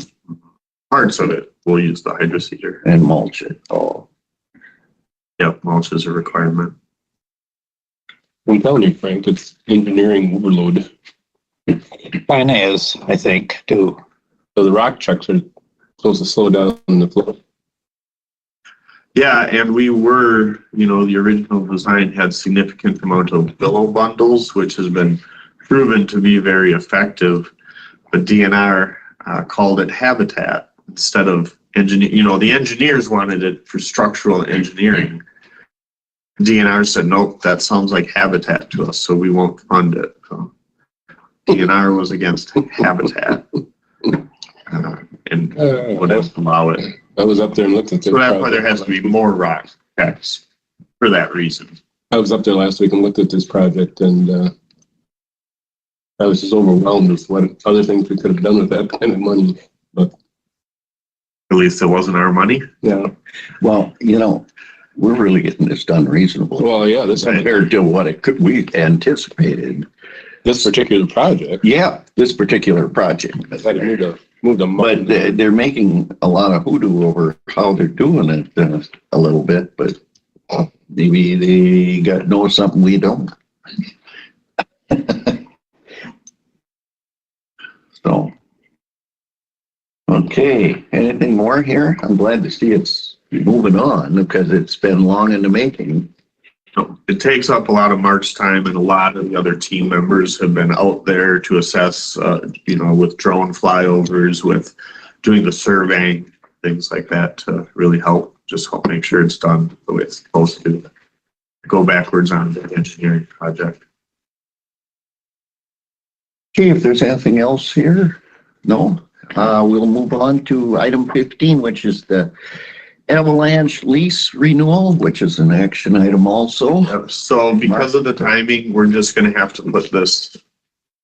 Parts of it, we'll use the hydro seeder. And mulch it. Oh, Yep, mulch is a requirement. I'm telling you, Frank, it's engineering overload. Kind of is, I think, too. So the rock trucks are supposed to slow down the flow. Yeah, and we were, the original design had significant amount of billow bundles, which has been proven to be very effective. But DNR called it habitat instead of engineer. The engineers wanted it for structural engineering, DNR said, nope, that sounds like habitat to us, so we won't fund it. So DNR was against habitat. And wouldn't allow it. I was up there and looked at So that's why there has to be more rock tax for that reason. I was up there last week and looked at this project, and I was just overwhelmed with what other things we could have done with that kind of money. But At least it wasn't our money. yeah, Well, we're really getting this done reasonable well, yeah, this compared to what we anticipated. particular project, Yeah, this particular project. I had to move the money. But they're making a lot of hoodoo over how they're doing it a little bit, but maybe they know something we don't. So, okay, anything more here? I'm glad to see it's moving on because it's been long in the making. It takes up a lot of Mark's time, and a lot of the other team members have been out there to assess, with drone flyovers, with doing the surveying, things like that to really help make sure it's done the way it's supposed to. Go backwards on the engineering project. Okay, if there's anything else here, no, we'll move on to item 15, which is the Avalanche lease renewal, which is an action item also. Yep. So because of the timing, we're just gonna have to put this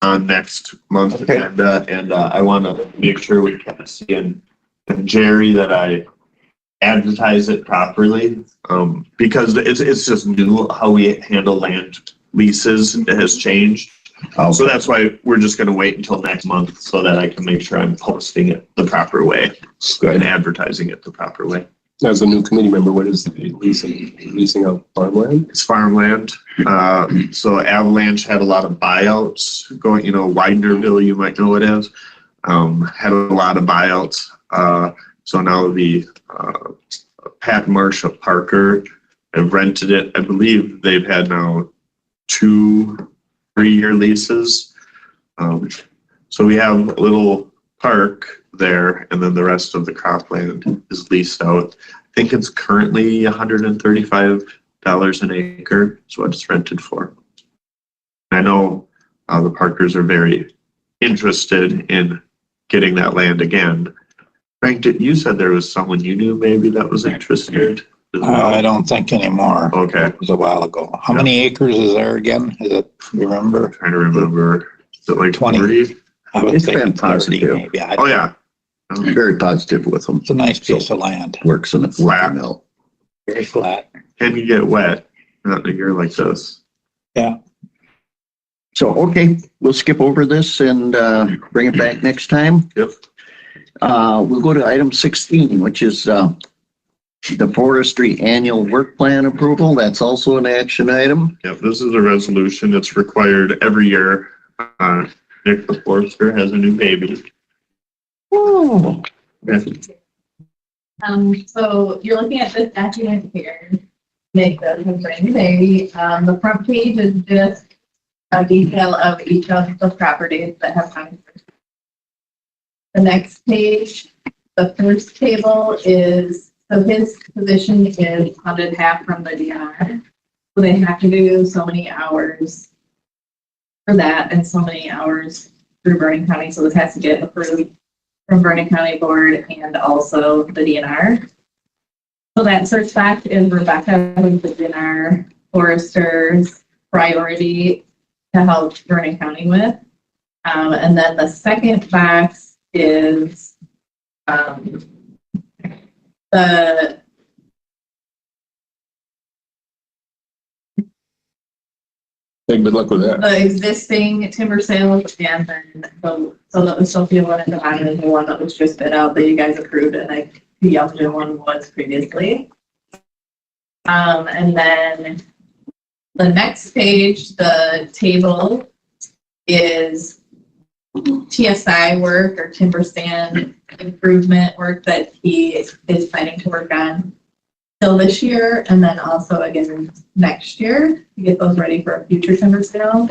on next month's agenda, and I want to make sure we can see in Jerry that I advertise it properly, because it's just new how we handle land leases. It has changed. So that's why we're just going to wait until next month so that I can make sure I'm posting it the proper way and advertising it the proper way. As a new committee member, what is the leasing out farmland? It's farmland. So Avalanche had a lot of buyouts going, Widenerville, you might know it as, had a lot of buyouts. So now the Pat Marsh of Parker have rented it. I believe they've had now 2 3-year leases. So we have a little park there, and then the rest of the cropland is leased out. I think it's currently $135 an acre is what it's rented for. I know the Parkers are very interested in getting that land again. Frank, you said there was someone you knew maybe that was interested as well? I don't think anymore. Okay. It was a while ago. How many acres is there again? Is it, you remember? I'm trying to remember. Is it like 20? 30? I would It's think been 30 positive. maybe. Oh, yeah. Very positive with them. It's a nice piece of land. Works in a flat mill. Very flat. Can you get wet? Not in a year like this. Yeah. So, okay, we'll skip over this and bring it back next time. Yep. We'll go to item 16, which is the forestry annual work plan approval. That's also an action item. Yep, this is a resolution. It's required every year. Nick the Forester has a new baby. Oh. So you're looking at this document here. Nick does have brand new baby. The front page is just a detail of each of the properties that have come. The next page, the first table is, so his position is funded half from the DNR. So they have to do so many hours for that and so many hours through Vernon County. So this has to get approved from Vernon County Board and also the DNR. So that search back is Rebecca, who's the DNR forester's priority to help Vernon County with. And then the second box is the Hey, good luck with that. the existing timber sales and then the Sophia one at the bottom is the one that was just bid out that you guys approved and like the Elgin one was previously. And then the next page, the table is TSI work or timber stand improvement work that he is planning to work on still this year and then also again next year to get those ready for a future timber sale.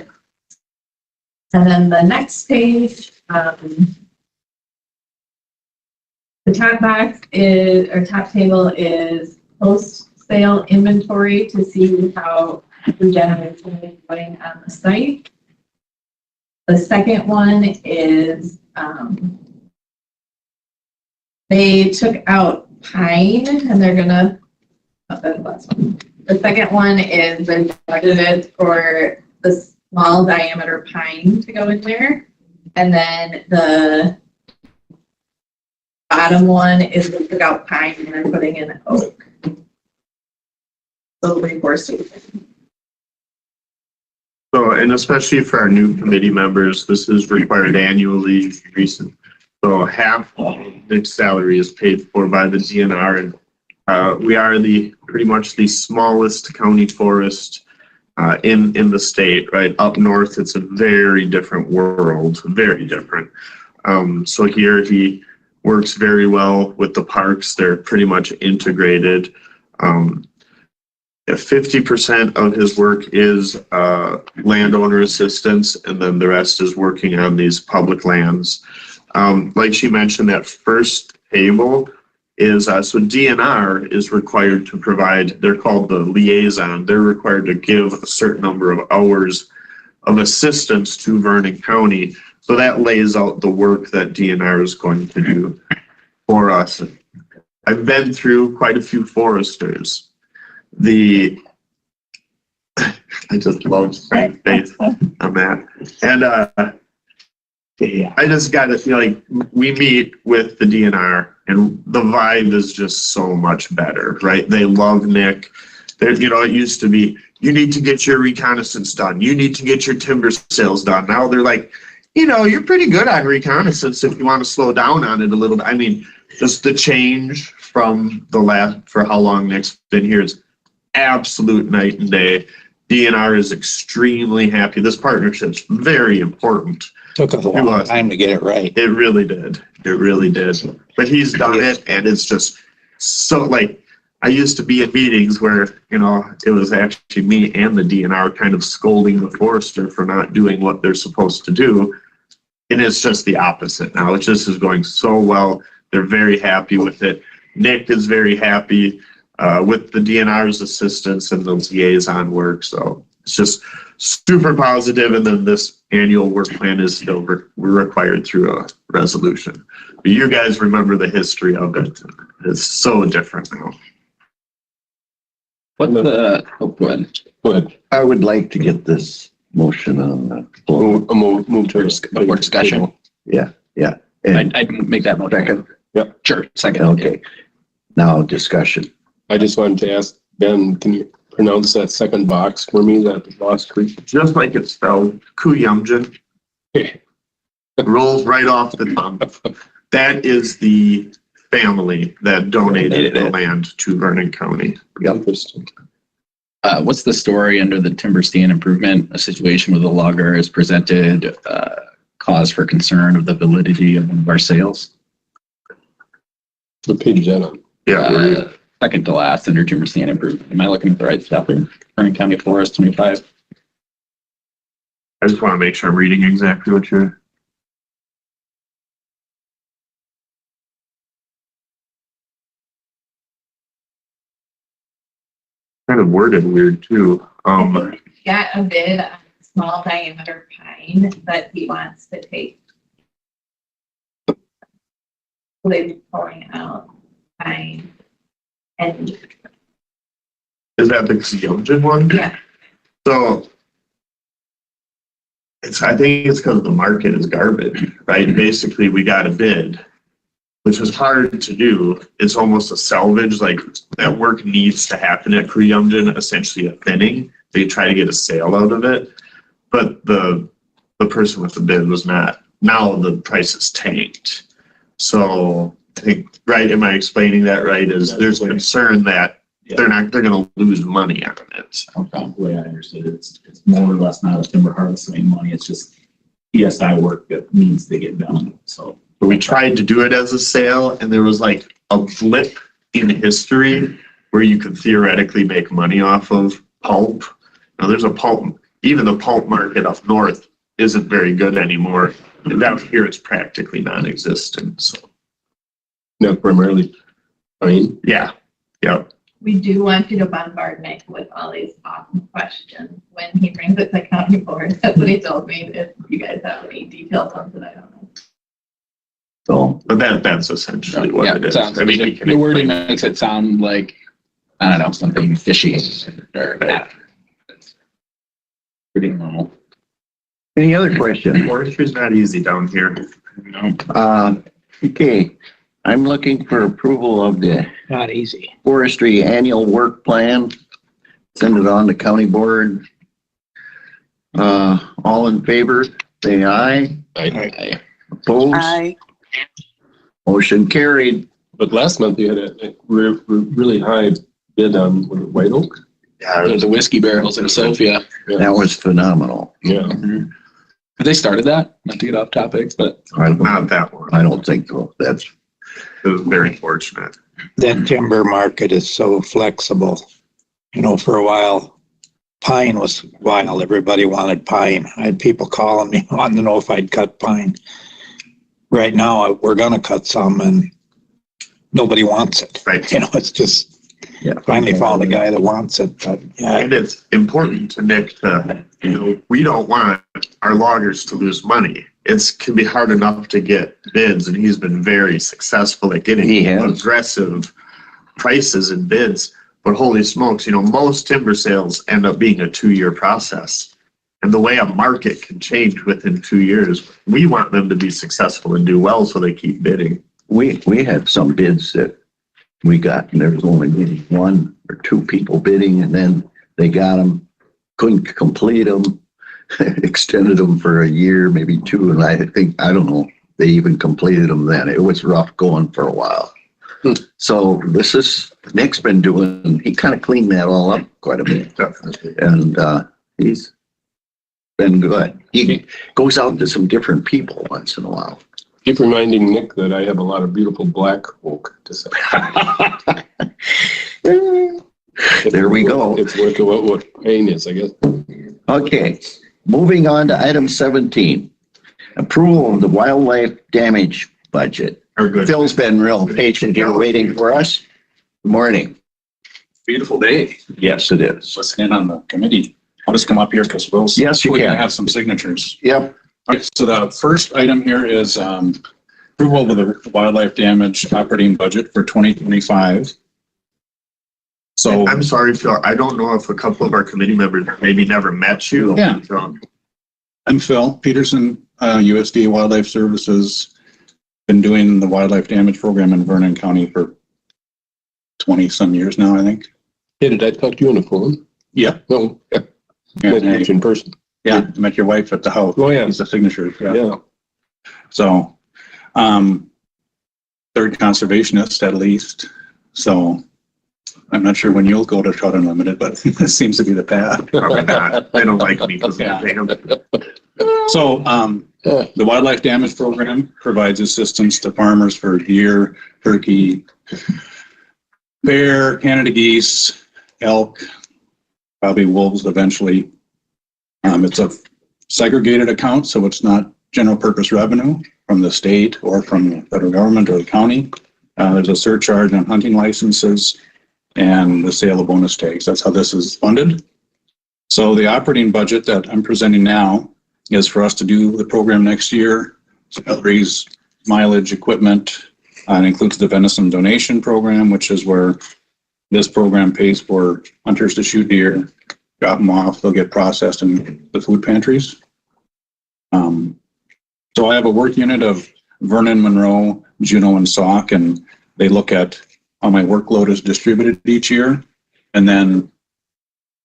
And then the next page, the top box is, or top table is post sale inventory to see how regeneration is going on the site. The second one is, they took out pine and they're gonna, oh, that's the last one. The second one is they budgeted for the small diameter pine to go in there. And then the bottom one is they took out pine and they're putting in oak. So reforestation. So, and especially for our new committee members, this is required annually. Recent. So half of Nick's salary is paid for by the DNR, and we are pretty much the smallest county forest in the state. Right up north, it's a very different world, very different. So here he works very well with the parks. They're pretty much integrated. 50% of his work is landowner assistance, and then the rest is working on these public lands. Like she mentioned, that first table is, so DNR is required to provide, they're called the liaison, they're required to give a certain number of hours of assistance to Vernon County. So that lays out the work that DNR is going to do for us. I've been through quite a few foresters. I just love Frank's face on that. And I just got to feel like we meet with the DNR and the vibe is just so much better, right? They love Nick. There, it used to be, you need to get your reconnaissance done. You need to get your timber sales done. Now they're like, you're pretty good on reconnaissance if you want to slow down on it a little bit. I mean, just the change from the last, for how long Nick's been here is absolute night and day. DNR is extremely happy. This partnership's very important. Took us a long time to get it right. It really did. It really did. But he's done it, and it's just so, like, I used to be at meetings where, it was actually me and the DNR kind of scolding the forester for not doing what they're supposed to do. And it's just the opposite now. It just is going so well. They're very happy with it. Nick is very happy with the DNR's assistance and the liaison work. So it's just super positive. And then this annual work plan is still we're required through a resolution. But you guys remember the history of it. It's so different now. What the, oh, go ahead. Go ahead. I would like to get this motion on the floor. Move to More discussion. Yeah. And I'd make that motion. second, Yep. Sure, second. okay. Now discussion. I just wanted to ask Ben, can you pronounce that second box for me, that Lost Creek? Just like it's spelled, Kuyumjin. Okay. Rolls right off the tongue. That is the family that donated the land to Vernon County. Interesting. What's the story under the timber stand improvement? A situation with a logger is presented, cause for concern of the validity of one of our sales. What page is that on? Yeah. Second to last under timber stand improvement. Am I looking at the right stuff here? Vernon County Forest 25. I just want to make sure I'm reading exactly what you're. Kind of worded weird too. Got a bid on small diameter pine that he wants to take. They've been pouring out pine and. Is that the Xeogen one? Yeah. So. I think it's because the market is garbage, right? Basically, we got a bid, which was hard to do. It's almost a salvage, like that work needs to happen at Kuyumjin, essentially a thinning. They try to get a sale out of it, but the person with the bid was not. Now the price is tanked. So I think, right, am I explaining that right? Is there's concern that they're going to lose money on it. The way I understood it, it's more or less not a timber harvesting money. It's just PSI work that needs to get done. So we tried to do it as a sale, and there was like a blip in history where you could theoretically make money off of pulp. Now there's a pulp, even the pulp market up north isn't very good anymore. And down here it's practically non-existent. So No, primarily pine. yeah. we do want you to bombard Nick with all these awesome questions when he brings it to county board. That's what he told me. If you guys have any details on it, I don't know. So, But that's essentially what Yeah, it is. sounds, I mean, we can the wording explain. makes it sound like, I don't know, something fishy or that. Pretty normal. any other questions? Forestry's not easy down here. Okay, I'm looking for approval of the Not easy. forestry annual work plan. Send it on to county board. All in favor, say aye. Opposed? I, Motion carried. But last month you had a really high bid on White Oak. Yeah, There's the whiskey barrels in Sophia. That was phenomenal. Yeah. Have they started that? Not to get off topic, but not that one. I don't think so. That's, It was very fortunate. That timber market is so flexible. You know, for a while, pine was wild. Everybody wanted pine. I had people calling me wanting to know if I'd cut pine. Right now, we're gonna cut some and nobody wants it. Right. You know, it's just, yeah. finally found a guy that wants it, but yeah. And it's important to Nick to, we don't want our loggers to lose money. Can be hard enough to get bids, and he's been very successful at getting He has. aggressive prices and bids. But holy smokes, most timber sales end up being a 2-year process. And the way a market can change within 2 years, we want them to be successful and do well, so they keep bidding. We had some bids that we got, and there was only maybe 1 or 2 people bidding, and then they got them, couldn't complete them, extended them for a year, maybe 2, and I don't know, they even completed them then. It was rough going for a while. So this is, Nick's been doing, he kind of cleaned that all up quite a bit. Definitely. And he's been good. He goes out to some different people once in a while. Keep reminding Nick that I have a lot of beautiful black oak to sell. There we go. It's worth what pain is, I guess. Okay, moving on to item 17. Approval of the wildlife damage budget. Are good. Phil's been real patient here waiting for us. Good morning. Beautiful day. Yes, it is. Listen in on the committee. I'll just come up here because Will's. Yes, you we're gonna can. have some signatures. Yep. Okay, so the first item here is approval of the wildlife damage operating budget for 2025. So I'm sorry, Phil, I don't know if a couple of our committee members maybe never met you. Yeah. I'm Phil Peterson, USDA Wildlife Services. Been doing the wildlife damage program in Vernon County for 20 some years now, I think. Hey, did I talk to you on the phone? Yeah. No. Yeah. Yeah, Met you in person. yeah, I met your wife at the house. Oh, yeah. He's the signatures. Yeah. So, third conservationist at least. So I'm not sure when you'll go to Trout Unlimited, but this seems to be the path. Probably not. They don't like me because Yeah. they have. So, the wildlife damage program provides assistance to farmers for deer, turkey, bear, Canada geese, elk, probably wolves eventually. It's a segregated account, so it's not general purpose revenue from the state or from the federal government or the county. There's a surcharge on hunting licenses and the sale of bonus tags. That's how this is funded. So the operating budget that I'm presenting now is for us to do the program next year. Salaries, mileage, equipment, and includes the venison donation program, which is where this program pays for hunters to shoot deer, drop them off, they'll get processed in the food pantries. So I have a work unit of Vernon, Monroe, Juneau, and Sauk, and they look at how my workload is distributed each year and then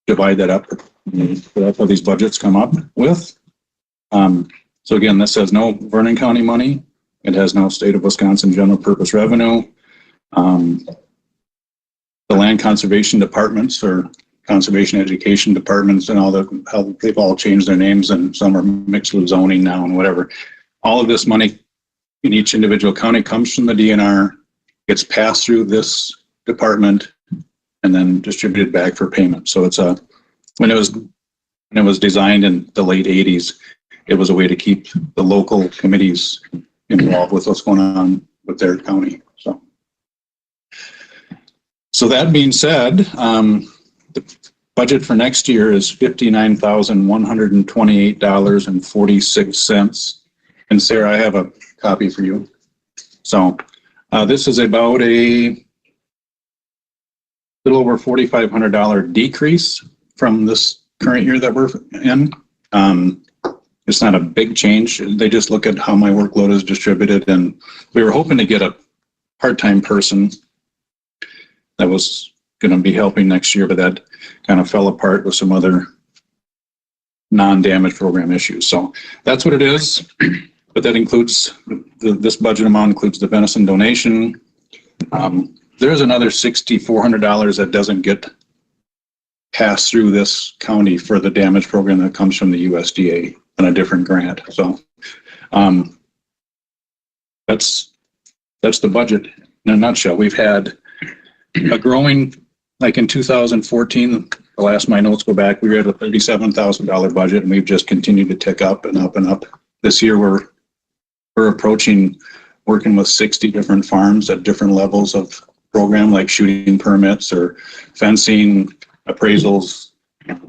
divide that up. So that's how these budgets come up with. So again, this has no Vernon County money. It has no state of Wisconsin general purpose revenue. The land conservation departments or conservation education departments and how they've all changed their names and some are mixed with zoning now and whatever. All of this money in each individual county comes from the DNR, gets passed through this department and then distributed back for payment. So it's when it was designed in the late 80s, it was a way to keep the local committees So that being said, the budget for next year is $59,128.46. And Sarah, I have a copy for you. So this is about a little over $4,500 decrease from this current year that we're in. It's not a big change. They just look at how my workload is distributed, and we were hoping to get a part-time person that was going to be helping next year, but that kind of fell apart with some other non-damage program issues. So that's what it is. But that includes, this budget amount includes the venison donation. There's another $6,400 that doesn't get passed through this county for the damage program that comes from the USDA on a different grant. So that's the budget in a nutshell. We've had a growing, like in 2014, the last my notes go back, we were at a $37,000 budget, and we've just continued to tick up and up and up. This year we're approaching working with 60 different farms at different levels of program, like shooting permits or fencing, appraisals. I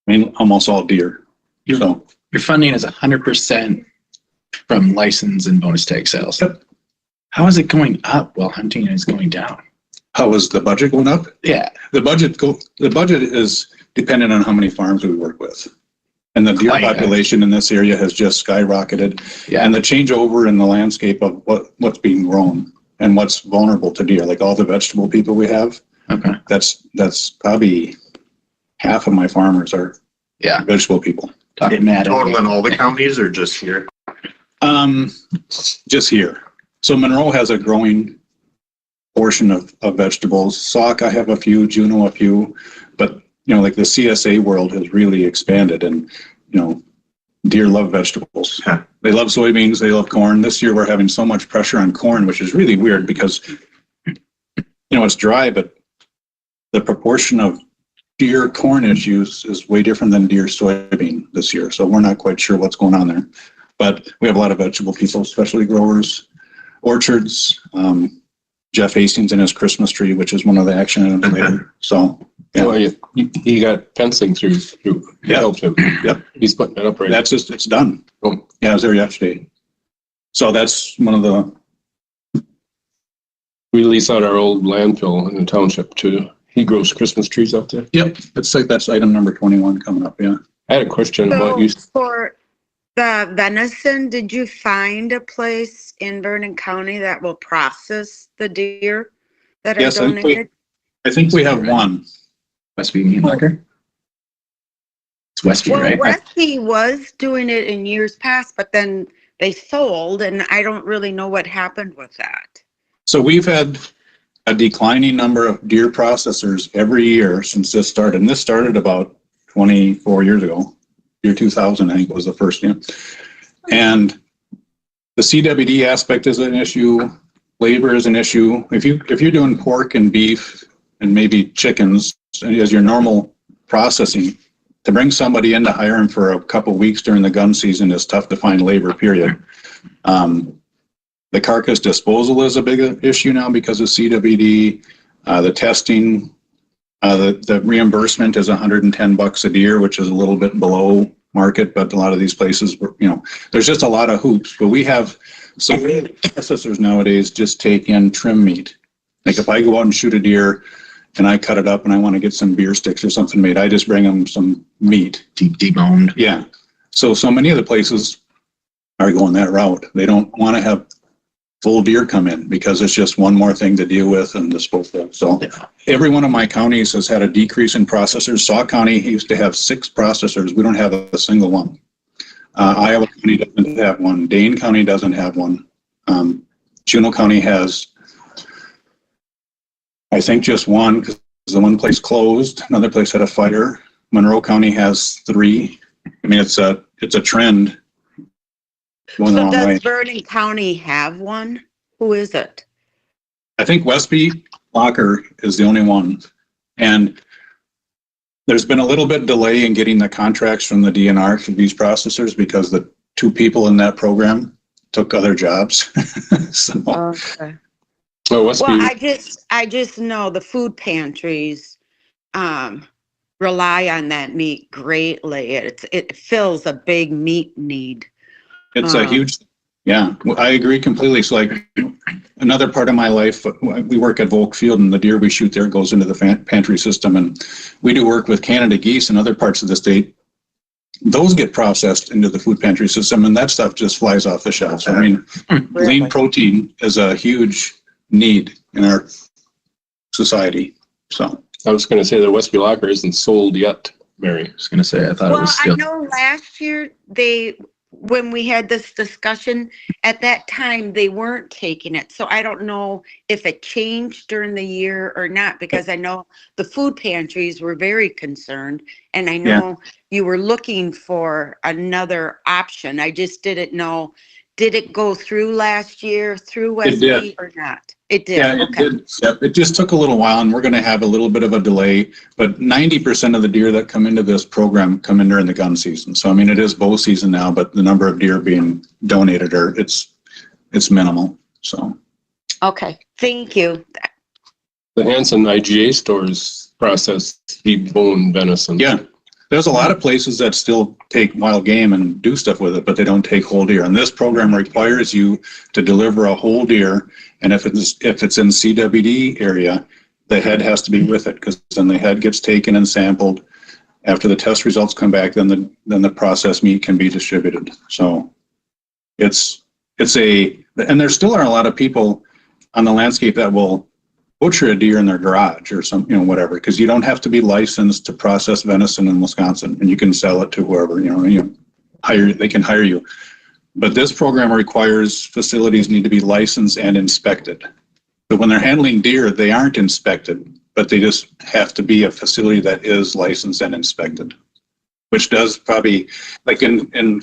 mean, almost all deer. So Your funding is 100% from license and bonus tag sales. Yep. How is it going up while hunting is going down? how is the budget going up? Yeah. The budget is dependent on how many farms we work with. And the deer population in this area has just skyrocketed. Yeah. And the changeover in the landscape of what's being grown and what's vulnerable to deer, like all the vegetable people we have. Okay. That's probably half of my farmers are vegetable people. Talking mad. Total in all the counties or just here? Just here. So Monroe has a growing portion of vegetables. Sauk, I have a few, Juneau a few, but like the CSA world has really expanded, and deer love vegetables. Yeah. They love soybeans, they love corn. This year we're having so much pressure on corn, which is really weird because it's dry, but the proportion of deer corn issues is way different than deer soybean this year. So we're not quite sure what's going on there. But we have a lot of vegetable people, especially growers, orchards, Jeff Hastings and his Christmas tree, which is one of the action items later. So yeah. Well, he got fencing through. Helped him. Yep. He's putting it up right That's just, it's done. Oh. Yeah, I was there yesterday. So that's one of the, We lease out our old landfill in the township too. He grows Christmas trees out there. yep, that's item number 21 coming up, yeah. I had a question about you. For the venison, did you find a place in Vernon County that will process the deer that are Yes, donated? I think we have one. Westby Meat Marker? It's Westby, Well, right? Westby was doing it in years past, but then they sold, and I don't really know what happened with that. So we've had a declining number of deer processors every year since this started. And this started about 24 years ago. Year 2000, I think, was the first year. And the CWD aspect is an issue. Labor is an issue. If you're doing pork and beef and maybe chickens as your normal processing, to bring somebody in to hire them for a couple of weeks during the gun season is tough to find labor, period. The carcass disposal is a big issue now because of CWD. The testing, the reimbursement is $110 a deer, which is a little bit below market, but a lot of these places, there's just a lot of hoops. But we have some processors nowadays just take in trim meat. Like if I go out and shoot a deer and I cut it up and I want to get some beer sticks or something made, I just bring them some meat. Deboned. Yeah. So many of the places are going that route. They don't want to have full deer come in because it's just one more thing to deal with and dispose of. So every one of my counties has had a decrease in processors. Sauk County used to have 6 processors. We don't have a single one. Iowa County doesn't have one. Dane County doesn't have one. Juneau County has, I think, just one because the one place closed. Another place had a fire. Monroe County has 3. I mean, it's a trend. Going the So wrong does way. Vernon County have one? Who is it? I think Westby Locker is the only one. And there's been a little bit delay in getting the contracts from the DNR for these processors because the 2 people in that program took other jobs. So Okay. Oh, Westby. Well, I just know the food pantries, rely on that meat greatly. It fills a big meat need. It's a huge, yeah, I agree completely. So like another part of my life, we work at Volk Field and the deer we shoot there goes into the pantry system. And we do work with Canada geese in other parts of the state. Those get processed into the food pantry system and that stuff just flies off the shelves. I mean, lean protein is a huge need in our society. So I was going to say the Westby Locker isn't sold yet, Mary. I was going to say, I thought it Well, was I still. know last year when we had this discussion, at that time, they weren't taking it. So I don't know if it changed during the year or not, because I know the food pantries were very concerned. And I know you were looking for another option. I just didn't know, did it go through last year through Westby or not? It did. yeah, it did. Yep. It just took a little while and we're going to have a little bit of a delay, but 90% of the deer that come into this program come in during the gun season. So, I mean, it is bow season now, but the number of deer being donated it's minimal. So. Okay. Thank you. The Hanson IGA stores process deep bone venison. Yeah. There's a lot of places that still take wild game and do stuff with it, but they don't take whole deer. And this program requires you to deliver a whole deer. And if it's in CWD area, the head has to be with it, because then the head gets taken and sampled. After the test results come back, then the processed meat can be distributed. So and there still are a lot of people on the landscape that will butcher a deer in their garage or some, whatever, because you don't have to be licensed to process venison in Wisconsin, and you can sell it to whoever, they can hire you. But this program requires facilities need to be licensed and inspected. But when they're handling deer, they aren't inspected, but they just have to be a facility that is licensed and inspected, which does probably, like in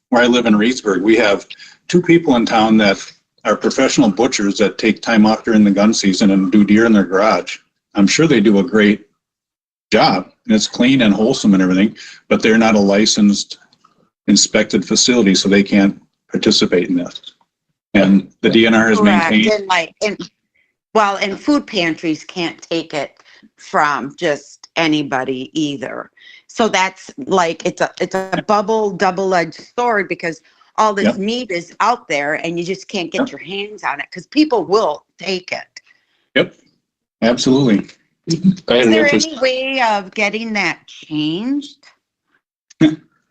where I live in Reedsburg, we have 2 people in town that are professional butchers that take time off during the gun season and do deer in their garage. I'm sure they do a great job and it's clean and wholesome and everything, but they're not a licensed, inspected facility, so they can't participate in this. And the DNR is maintained. And food pantries can't take it from just anybody either. So that's like, it's a double-edged sword, because all this meat is out there and you just can't get your hands on it because people will take it. Yep, absolutely. Is there any way of getting that changed?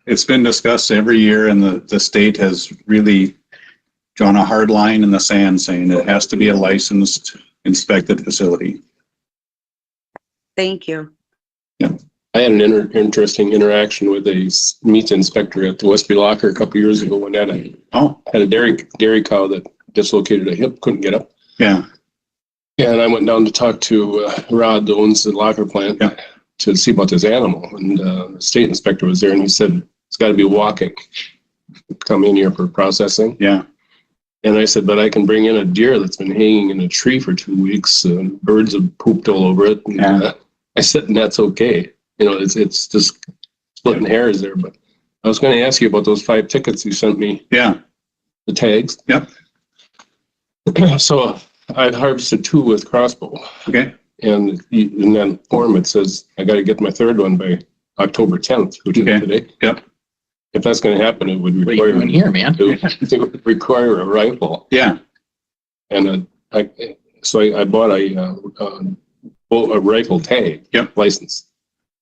It's been discussed every year, and the state has really drawn a hard line in the sand saying it has to be a licensed, inspected facility. Thank you. Yeah. I had an interesting interaction with a meat inspector at the Westby Locker a couple years ago when I had a dairy cow that dislocated a hip, couldn't get up. Yeah. And I went down to talk to Rod, who owns the locker plant, to see about this animal. And the state inspector was there, and he said, it's got to be walking. Come in here for processing. Yeah. And I said, but I can bring in a deer that's been hanging in a tree for 2 weeks. Birds have pooped all over it. And, I said, and that's okay. It's just splitting hairs there. But I was going to ask you about those 5 tickets you sent me. Yeah. The tags. Yep. So I've harvested 2 with crossbow. Okay. And in that form, it says I got to get my 3rd one by October 10th, which is today. Yep. If that's going to happen, it would require it would require a rifle. Yeah. And I bought a rifle tag. Yep. License.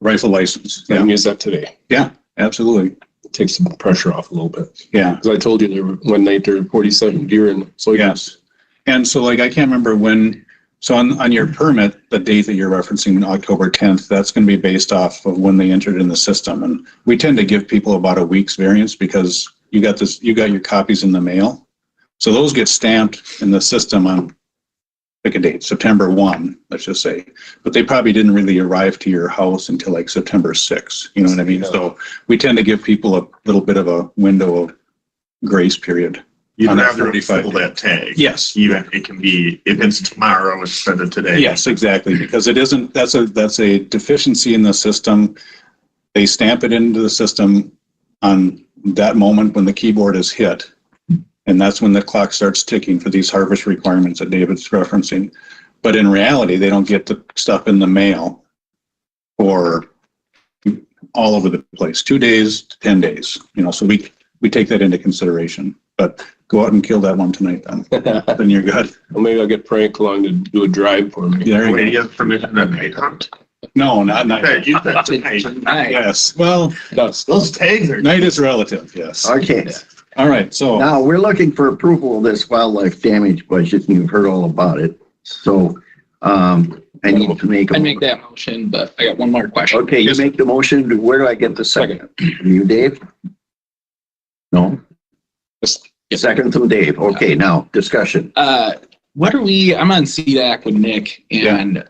Rifle license. I can use that today. Yeah, absolutely. It takes some pressure off a little bit. Yeah. Because I told you one night there were 47 deer in. So yes. And so I can't remember when. So on your permit, the date that you're referencing, October 10th, that's going to be based off of when they entered in the system. And we tend to give people about a week's variance because you got your copies in the mail. So those get stamped in the system on, pick a date, September 1, let's just say. But they probably didn't really arrive to your house until like September 6. You know what I mean? So we tend to give people a little bit of a window of grace period. You'd rather fill that tag. Yes. Even it can be, if it's tomorrow instead of today. Yes, exactly, because it isn't, that's a deficiency in the system. They stamp it into the system on that moment when the keyboard is hit. And that's when the clock starts ticking for these harvest requirements that David's referencing. But in reality, they don't get the stuff in the mail for all over the place, 2 days to 10 days, so we take that into consideration, but go out and kill that one tonight then. Then you're good. Well, maybe I'll get Frank along to do a drive for me. There you Wait, go. you have permission to night hunt? No, not night. You said tonight. Yes, well, Those tags are. night is relative, yes. Okay, All right, so now we're looking for approval of this wildlife damage budget, and you've heard all about it. So, I need to make I a. make that motion, but I got one more question. Okay, you make the motion. Where do I get the second? From you, Dave? No? Second from Dave. Okay, now discussion. What are we, I'm on CDAC with Nick, and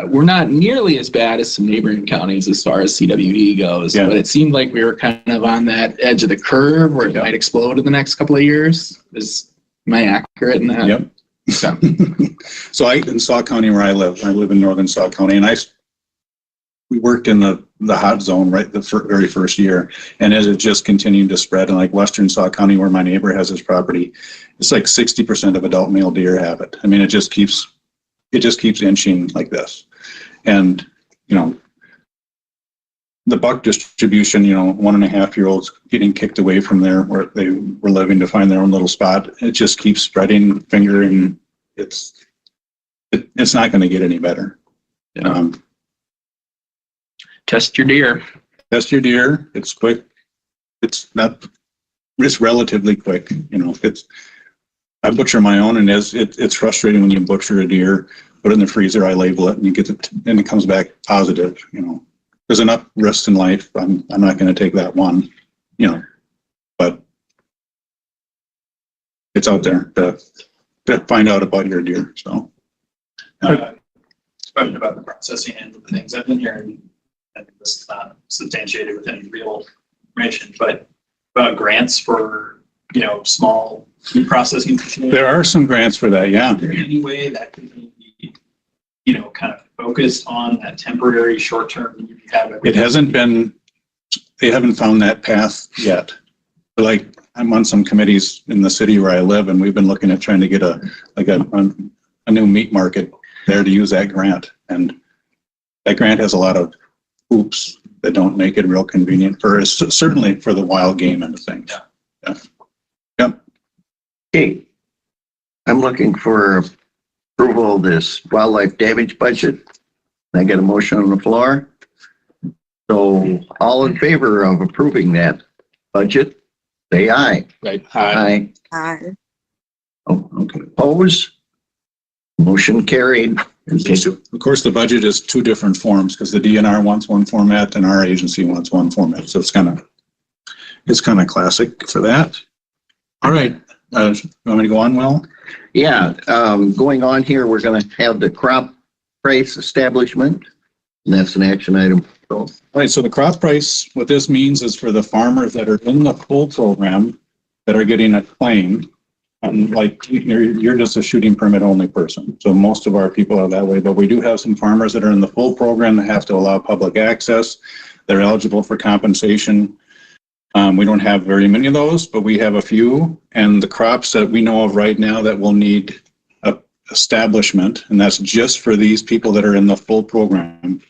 we're not nearly as bad as some neighboring counties as far as CWD goes, Yeah. but it seemed like we were kind of on that edge of the curve where it might explode in the next couple of years. Am I accurate in that? Yep. So in Sauk County where I live in northern Sauk County, and we worked in the hot zone right the very first year, and as it just continued to spread, and like western Sauk County where my neighbor has his property, it's like 60% of adult male deer have it. I mean, it just keeps inching like this. And the buck distribution, 1.5-year-olds getting kicked away from there where they were living to find their own little spot. It just keeps spreading, fingering. It's not going to get any better. Test your deer. Test your deer. It's quick. It's relatively quick. I butcher my own, and it's frustrating when you butcher a deer, put it in the freezer, I label it, and you get it, and it comes back positive. There's enough risk in life. I'm not going to take that one, but it's out there to find out about your deer. So, Question about the processing end of things. I've been hearing, and this is not substantiated with any real information, but about grants for, small food processing facilities. there are some grants for that. Yeah. Is there any way that can be, kind of focused on that temporary short-term need you have? It hasn't been, they haven't found that path yet. Like, I'm on some committees in the city where I live, and we've been looking at trying to get a new meat market there to use that grant. And that grant has a lot of hoops that don't make it real convenient certainly for the wild game and things. Yeah. Yep. Okay. I'm looking for approval of this wildlife damage budget. I get a motion on the floor. So all in favor of approving that budget, say aye. Right. Aye. Aye. Oh, okay. Oppose? Motion carried. Of course, the budget is two different forms because the DNR wants one format and our agency wants one format. So it's kind of classic for that. All right. You want me to go on, Will? Yeah, going on here, we're going to have the crop price establishment. And that's an action item. So, All right, so the crop price, what this means is for the farmers that are in the full program that are getting a claim, and like you're just a shooting permit only person. So most of our people are that way, but we do have some farmers that are in the full program that have to allow public access. They're eligible for compensation. We don't have very many of those, but we have a few. And the crops that we know of right now that will need a establishment, and that's just for these people that are in the full program,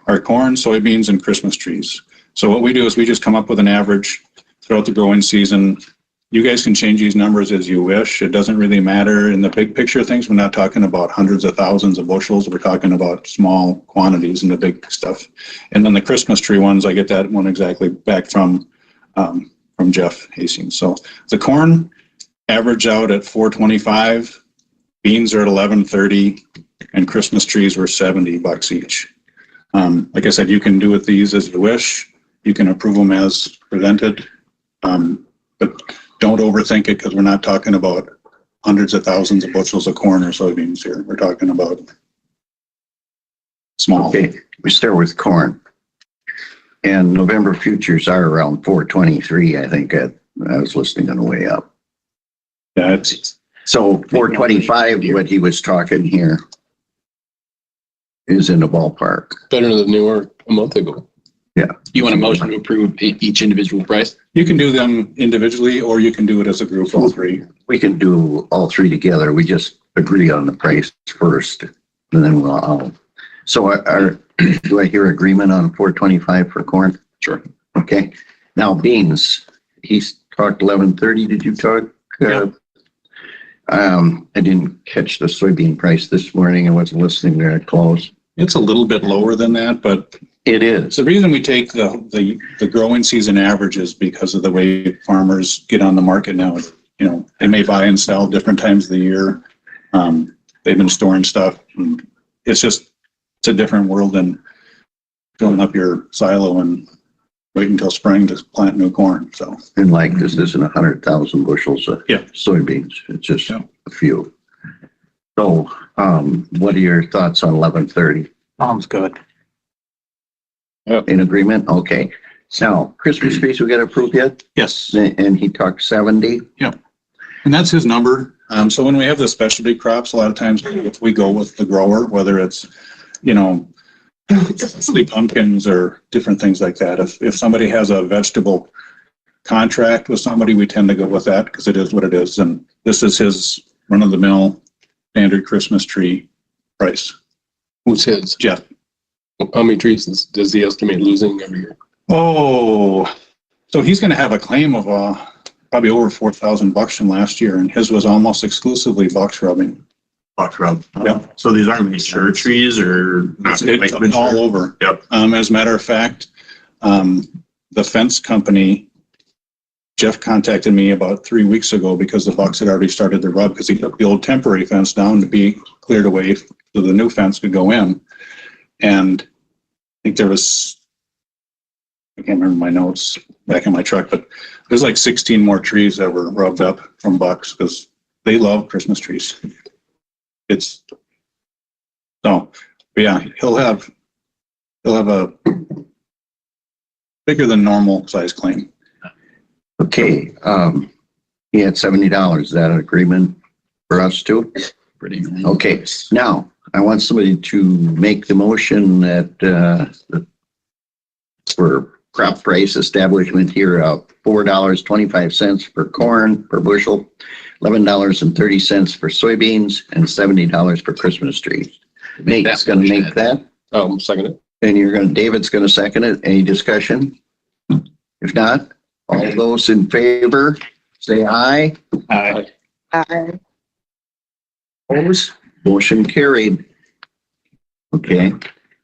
are corn, soybeans, and Christmas trees. So what we do is we just come up with an average throughout the growing season. You guys can change these numbers as you wish. It doesn't really matter. In the big picture of things, we're not talking about hundreds of thousands of bushels. We're talking about small quantities in the big stuff. And then the Christmas tree ones, I get that one exactly back from Jeff Hastings. So the corn average out at $4.25, beans are at $11.30, and Christmas trees were $70 each. Like I said, you can do with these as you wish. You can approve them as presented, but don't overthink it because we're not talking about hundreds of thousands of bushels of corn or soybeans here. We're talking about small. okay, we start with corn. And November futures are around 423, I think. I was listening on the way up. Yeah, it's So 425, what he was talking here, is in the ballpark. Better than they were a month ago. You want a motion to approve each individual price? You can do them individually, or you can do it as a group, all three. We can do all three together. We just agree on the price first, and then we'll, so do I hear agreement on 425 for corn? Sure. Okay. Now beans, he's talked 1130. Did you talk? Yeah. I didn't catch the soybean price this morning. I wasn't listening very close. It's a little bit lower than that, but It is. the reason we take the growing season average is because of the way farmers get on the market now. You know, they may buy and sell different times of the year. They've been storing stuff. It's a different world than filling up your silo and wait until spring to plant new corn. So, And like this isn't 100,000 bushels of Yeah. soybeans. It's just Yeah. a few. So, what are your thoughts on 1130? Sounds good. In agreement? Okay. Now, Christmas trees we got approved yet? yes. And he talked 70. And that's his number. So when we have the specialty crops, a lot of times we go with the grower, whether it's, you know, sleep pumpkins or different things like that. If somebody has a vegetable contract with somebody, we tend to go with that because it is what it is. And this is his run-of-the-mill standard Christmas tree price. Who's his? Jeff. How many trees does he estimate losing every year? Oh, so he's going to have a claim of probably over $4,000 from last year, and his was almost exclusively box rubbing. Box rub. Yeah. So these aren't mature trees or not? It's all over. Yep. As a matter of fact, the fence company, Jeff contacted me about 3 weeks ago because the bucks had already started to rub because he took the old temporary fence down to be cleared away so the new fence could go in. And I think there was, I can't remember my notes back in my truck, but there's like 16 more trees that were rubbed up from bucks because they love Christmas trees. It's so, but yeah, he'll have a bigger than normal size claim. Okay. He had $70. Is that an agreement for us too? Pretty. Okay. Now, I want somebody to make the motion that for crop price establishment here of $4.25 per corn per bushel, $11.30 for soybeans, and $70 for Christmas trees. Nate's going to make that, Second it. and David's going to second it. Any discussion? If not, all those in favor, say aye. Aye. Opposed? Motion carried. Okay.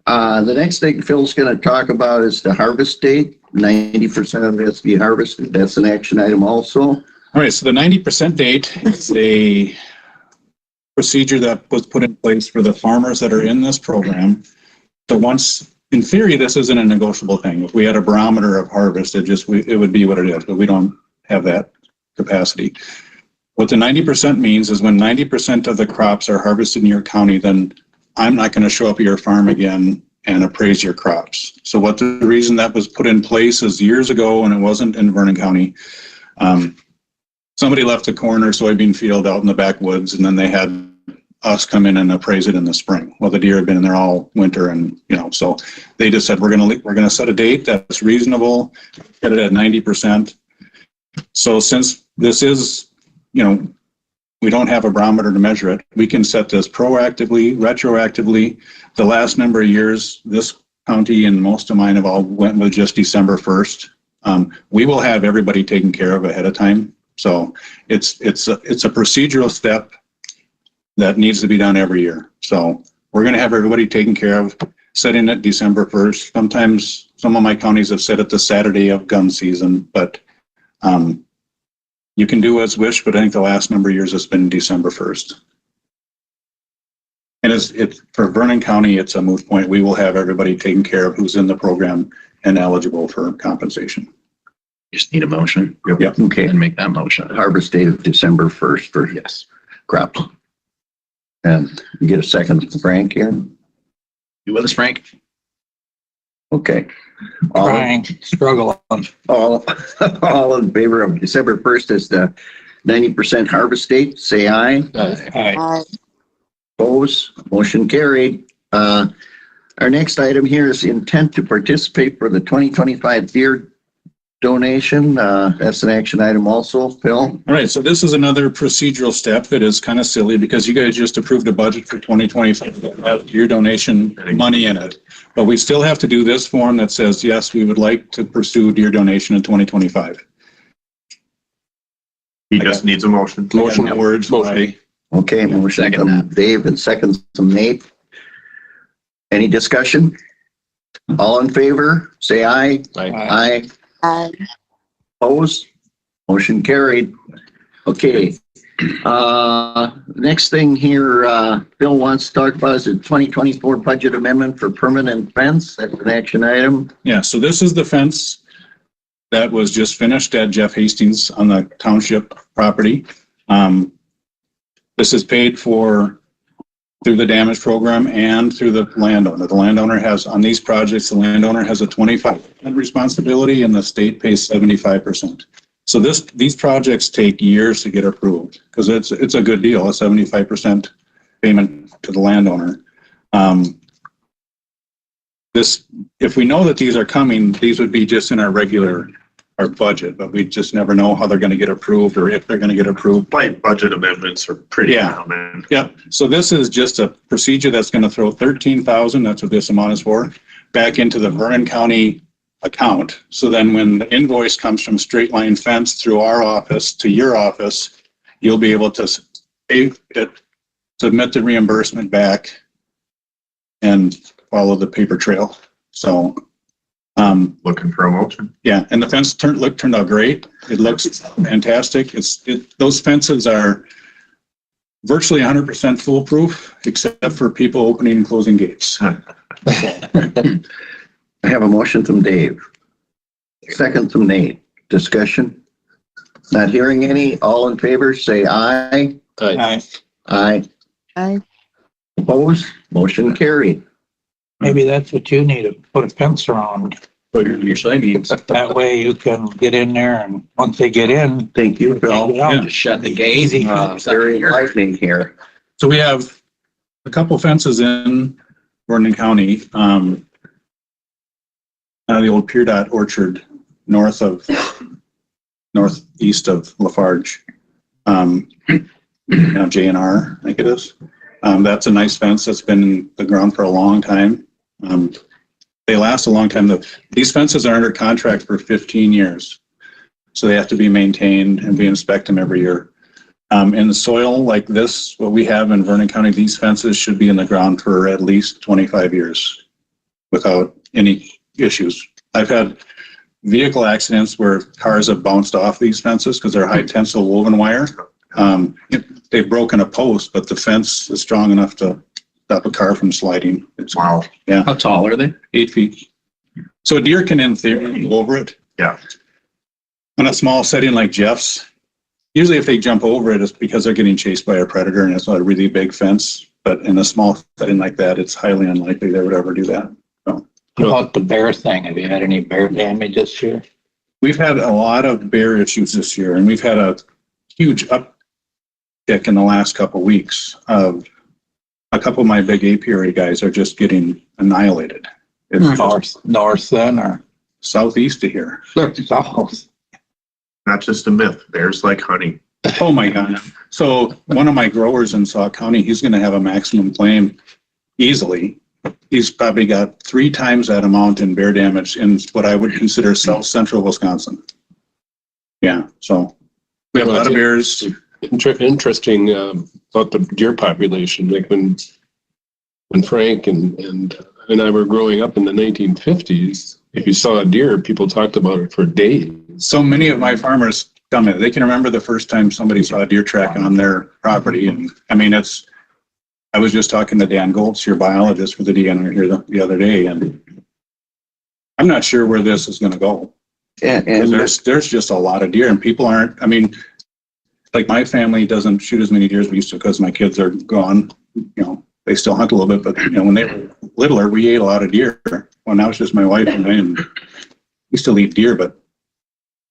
The next thing Phil's going to talk about is the harvest date. 90% of it has to be harvested. That's an action item also. All right, so the 90% date is a procedure that was put in place for the farmers that are in this program. So once, in theory, this isn't a negotiable thing. If we had a barometer of harvest, it would be what it is, but we don't have that capacity. What the 90% means is when 90% of the crops are harvested in your county, then I'm not going to show up at your farm again and appraise your crops. So what the reason that was put in place is years ago, and it wasn't in Vernon County, somebody left a corn or soybean field out in the backwoods, and then they had us come in and appraise it in the spring. Well, the deer had been in there all winter, and so they just said we're going to set a date that's reasonable, get it at 90%. So since this is, we don't have a barometer to measure it, we can set this proactively, retroactively. The last number of years, this county and most of mine have all went with just December 1st. We will have everybody taken care of ahead of time. So it's a procedural step that needs to be done every year. So we're going to have everybody taken care of, setting it December 1st. Sometimes some of my counties have set it the Saturday of gun season, but you can do as wish, but I think the last number of years it's been December 1st. And it's for Vernon County, it's a moot point. We will have everybody taken care of who's in the program and eligible for compensation. Just need a motion. Yep. Okay. And make that motion. Harvest date of December 1st for Yes. crops. And you get a second from Frank here? You with us, Frank? Okay. Struggling. All in favor of December 1st as the 90% harvest date, say aye. Aye. Opposed? Motion carried. Our next item here is the intent to participate for the 2025 deer donation. That's an action item also, Phil. All right, so this is another procedural step that is kind of silly because you guys just approved a budget for 2025 that has your donation money in it. But we still have to do this form that says, yes, we would like to pursue deer donation in 2025. He just needs a motion. Motion words. Motion. Okay, motion Second from that. Dave and second from Nate. Any discussion? All in favor, say aye. Aye. Aye. Opposed? Motion carried. Okay. Next thing here, Bill wants to talk about is the 2024 budget amendment for permanent fence. That's an action item. Yeah, so this is the fence that was just finished at Jeff Hastings on the township property. This is paid for through the damage program and through the landowner. The landowner has, on these projects, the landowner has a 25% responsibility and the state pays 75%. So these projects take years to get approved because it's a good deal, a 75% payment to the landowner. If we know that these are coming, these would be just in our budget, but we just never know how they're going to get approved or if they're going to get approved. Like budget amendments are pretty common. Yeah. So this is just a procedure that's going to throw $13,000, that's what this amount is for, back into the Vernon County account. So then when the invoice comes from Straight Line Fence through our office to your office, you'll be able to submit the reimbursement back and follow the paper trail. So looking for a motion. yeah, and the fence turned out great. It looks fantastic. Those fences are virtually 100% foolproof, except for people opening and closing gates. I have a motion from Dave. Second from Nate. Discussion? Not hearing any. All in favor, say aye. Aye. Aye. Aye. Opposed? Motion carried. Maybe that's what you need, to put a fence around. Put your soybeans. That way you can get in there and once they get in. Thank you, Phil. Just shut the gate. Very enlightening here. So we have a couple fences in Vernon County, the old Pier Dot Orchard, northeast of Lafarge. J&R, I think it is. That's a nice fence that's been in the ground for a long time. They last a long time. These fences are under contract for 15 years. So they have to be maintained and we inspect them every year. In the soil like this, what we have in Vernon County, these fences should be in the ground for at least 25 years without any issues. I've had vehicle accidents where cars have bounced off these fences because they're high tensile woven wire. They've broken a post, but the fence is strong enough to stop a car from sliding. Wow. Yeah. How tall are they? 8 feet. So a deer can in theory go over it. Yeah. In a small setting like Jeff's, usually if they jump over it, it's because they're getting chased by a predator and it's not a really big fence. But in a small setting like that, it's highly unlikely they would ever do that. So. What about the bear thing? Have you had any bear damage this year? We've had a lot of bear issues this year and we've had a huge uptick in the last couple of weeks of a couple of my big apiary guys are just getting annihilated. It's North then or southeast of here. south? Not just a myth. Bears like honey. Oh my God. So one of my growers in Sauk County, he's going to have a maximum claim easily. He's probably got 3 times that amount in bear damage in what I would consider south central Wisconsin. Yeah. So we have a lot of bears. Interesting about the deer population. Like when Frank and I were growing up in the 1950s, if you saw a deer, people talked about it for days. So many of my farmers tell me they can remember the first time somebody saw a deer track on their property. And I mean, I was just talking to Dan Goltz, your biologist for the DNR here the other day, and I'm not sure where this is going to go. And there's just a lot of deer and people aren't, I mean, like my family doesn't shoot as many deer as we used to because my kids are gone. They still hunt a little bit, but when they were littler, we ate a lot of deer. Well, now it's just my wife and I, and we still eat deer, but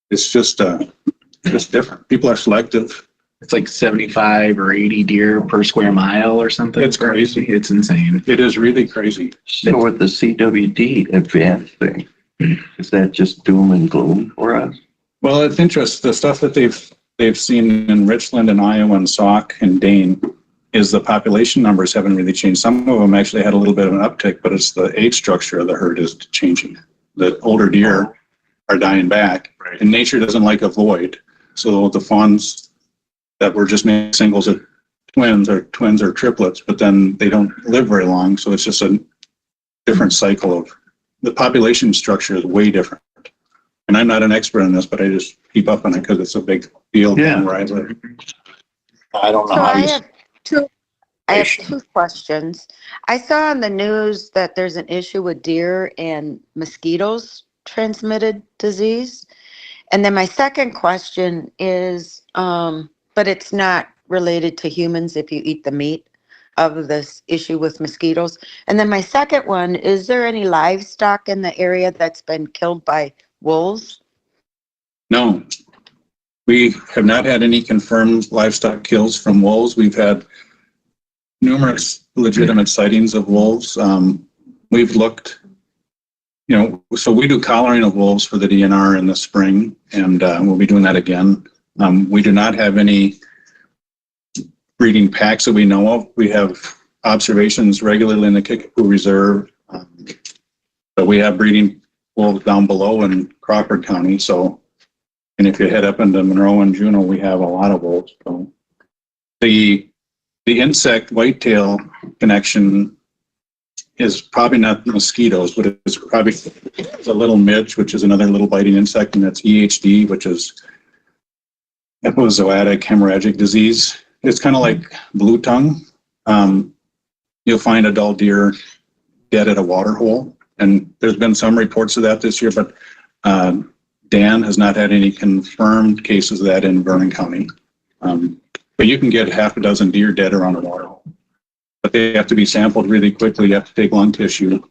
it's just different. People are selective. It's like 75 or 80 deer per square mile or something. It's crazy. It's insane. It is really crazy. So with the CWD advancing, is that just doom and gloom for us? Well, it's interesting. The stuff that they've seen in Richland and Iowa and Sauk and Dane is the population numbers haven't really changed. Some of them actually had a little bit of an uptick, but it's the age structure of the herd is changing. The older deer are dying back, and nature doesn't like a void. So the fawns that were just made singles are twins or triplets, but then they don't live very long. So it's just a different cycle of the population structure is way different. And I'm not an expert on this, but I just keep up on it because it's a big deal. Yeah. Where I live. I don't know So how I you. have two questions. I saw on the news that there's an issue with deer and mosquitoes transmitted disease. And then my second question is, but it's not related to humans if you eat the meat of this issue with mosquitoes. And then my second one, is there any livestock in the area that's been killed by wolves? No, we have not had any confirmed livestock kills from wolves. We've had numerous legitimate sightings of wolves. We've looked, so we do collaring of wolves for the DNR in the spring, and we'll be doing that again. We do not have any breeding packs that we know of. We have observations regularly in the Kickapoo Reserve, but we have breeding wolves down below in Crawford County. So, and if you head up into Monroe and Juneau, we have a lot of wolves. So the insect whitetail connection is probably not mosquitoes, but it's probably a little midge, which is another little biting insect, and that's EHD, which is epizootic hemorrhagic disease. It's kind of like blue tongue. You'll find adult deer dead at a water hole, and there's been some reports of that this year, but Dan has not had any confirmed cases of that in Vernon County. But you can get half a dozen deer dead around a water hole. But they have to be sampled really quickly. You have to take lung tissue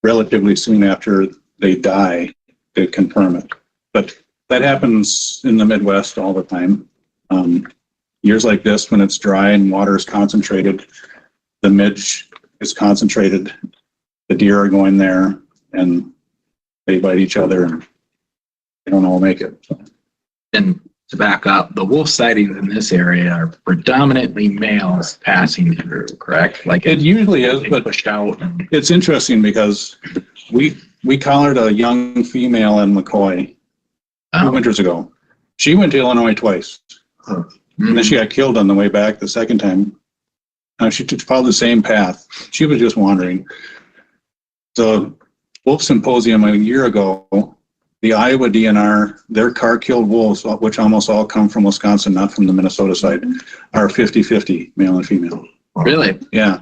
relatively soon after they die to confirm it. But that happens in the Midwest all the time. Years like this, when it's dry and water is concentrated, the midge is concentrated, the deer are going there, and they bite each other, and they don't all make it. So. And to back up, the wolf sightings in this area are predominantly males passing through, correct? Like it usually is, but pushed out. It's interesting because we collared a young female in McCoy 2 winters ago. She went to Illinois twice. And then she got killed on the way back the second time. She followed the same path. She was just wandering. The Wolf Symposium a year ago, the Iowa DNR, their car-killed wolves, which almost all come from Wisconsin, not from the Minnesota side, are 50-50, male and female. Really? Yeah.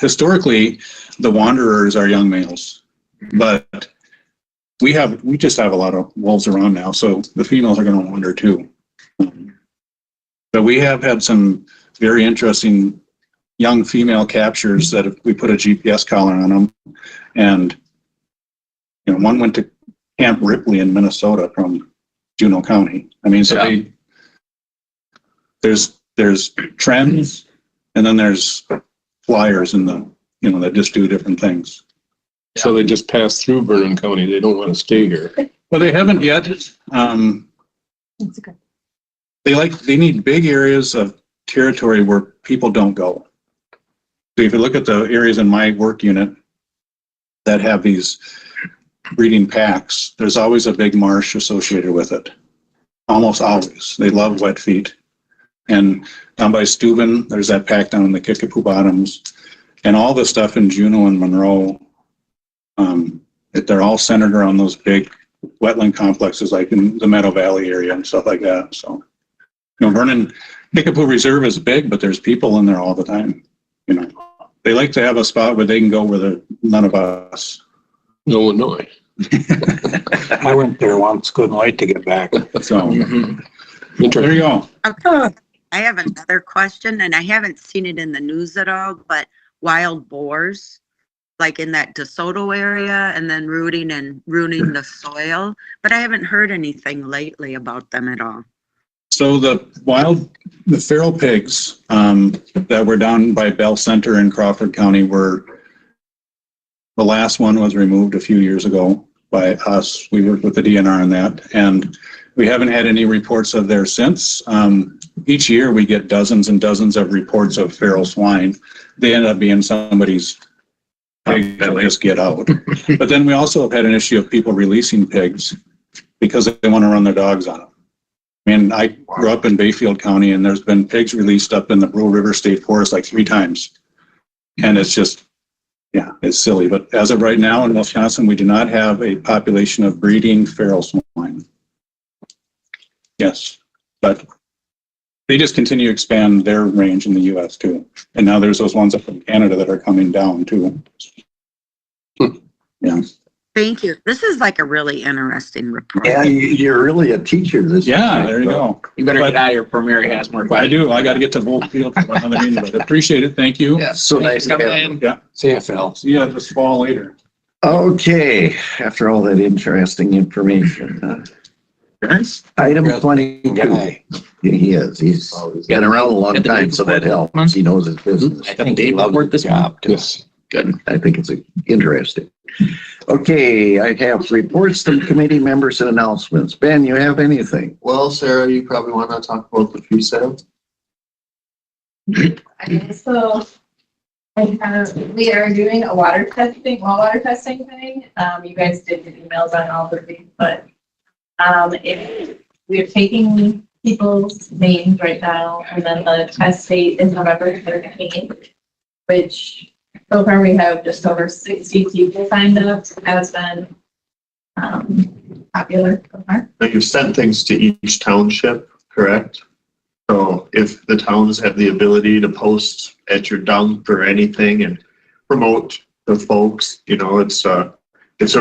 Historically, the wanderers are young males, but we just have a lot of wolves around now, so the females are going to wander too. But we have had some very interesting young female captures that we put a GPS collar on them, and one went to Camp Ripley in Minnesota from Juneau County. I mean, so there's trends, and then there's flyers in the that just do different things. So they just pass through Vernon County. They don't want to stay here. Well, they haven't yet. That's okay. They need big areas of territory where people don't go. So if you look at the areas in my work unit that have these breeding packs, there's always a big marsh associated with it. Almost always. They love wet feet. And down by Steuben, there's that pack down in the Kickapoo Bottoms. And all the stuff in Juneau and Monroe, they're all centered around those big wetland complexes like in the Meadow Valley area and stuff like that. So, Vernon, Kickapoo Reserve is big, but there's people in there all the time. They like to have a spot where they can go where there's none of us. Illinois. I went there once, couldn't wait to get back. So, there you go. Okay. I have another question, and I haven't seen it in the news at all, but wild boars, like in that DeSoto area, and then rooting the soil, but I haven't heard anything lately about them at all. So the feral pigs, that were down by Bell Center in Crawford County the last one was removed a few years ago by us. We worked with the DNR on that, and we haven't had any reports of there since. Each year we get dozens and dozens of reports of feral swine. They end up being somebody's pig that just get out. But then we also have had an issue of people releasing pigs because they want to run their dogs on them. And I grew up in Bayfield County, and there's been pigs released up in the Brule River State Forest like 3 times. And it's just, yeah, it's silly. But as of right now in Wisconsin, we do not have a population of breeding feral swine. Yes, but they just continue to expand their range in the U.S. too. And now there's those ones up in Canada that are coming down too. Yeah. Thank you. This is like a really interesting report. Yeah, you're really a teacher this. Yeah, there you go. You better get out of here before Mary has more I questions. do. I got to get to Volt Field for another meeting, but I appreciate it. Thank you. Yeah, so nice to have you. Yeah. See you, Phil. See you this fall later. Okay, after all that interesting information, item 22. He is. He's been around a long time, so that helps. He knows his business. I think they love this job. Yes. Good. I think it's interesting. Okay, I have reports from committee members and announcements. Ben, you have anything? Well, Sarah, you probably want to talk about the tree sale. So we are doing a water testing thing. You guys did get emails on all of these, but if we're taking people's names right now, and then the test date is November 13th, which so far we have just over 60 people signed up. Has been popular so far. Now, you've sent things to each township, correct? So if the towns have the ability to post at your dump or anything and promote the folks, it's a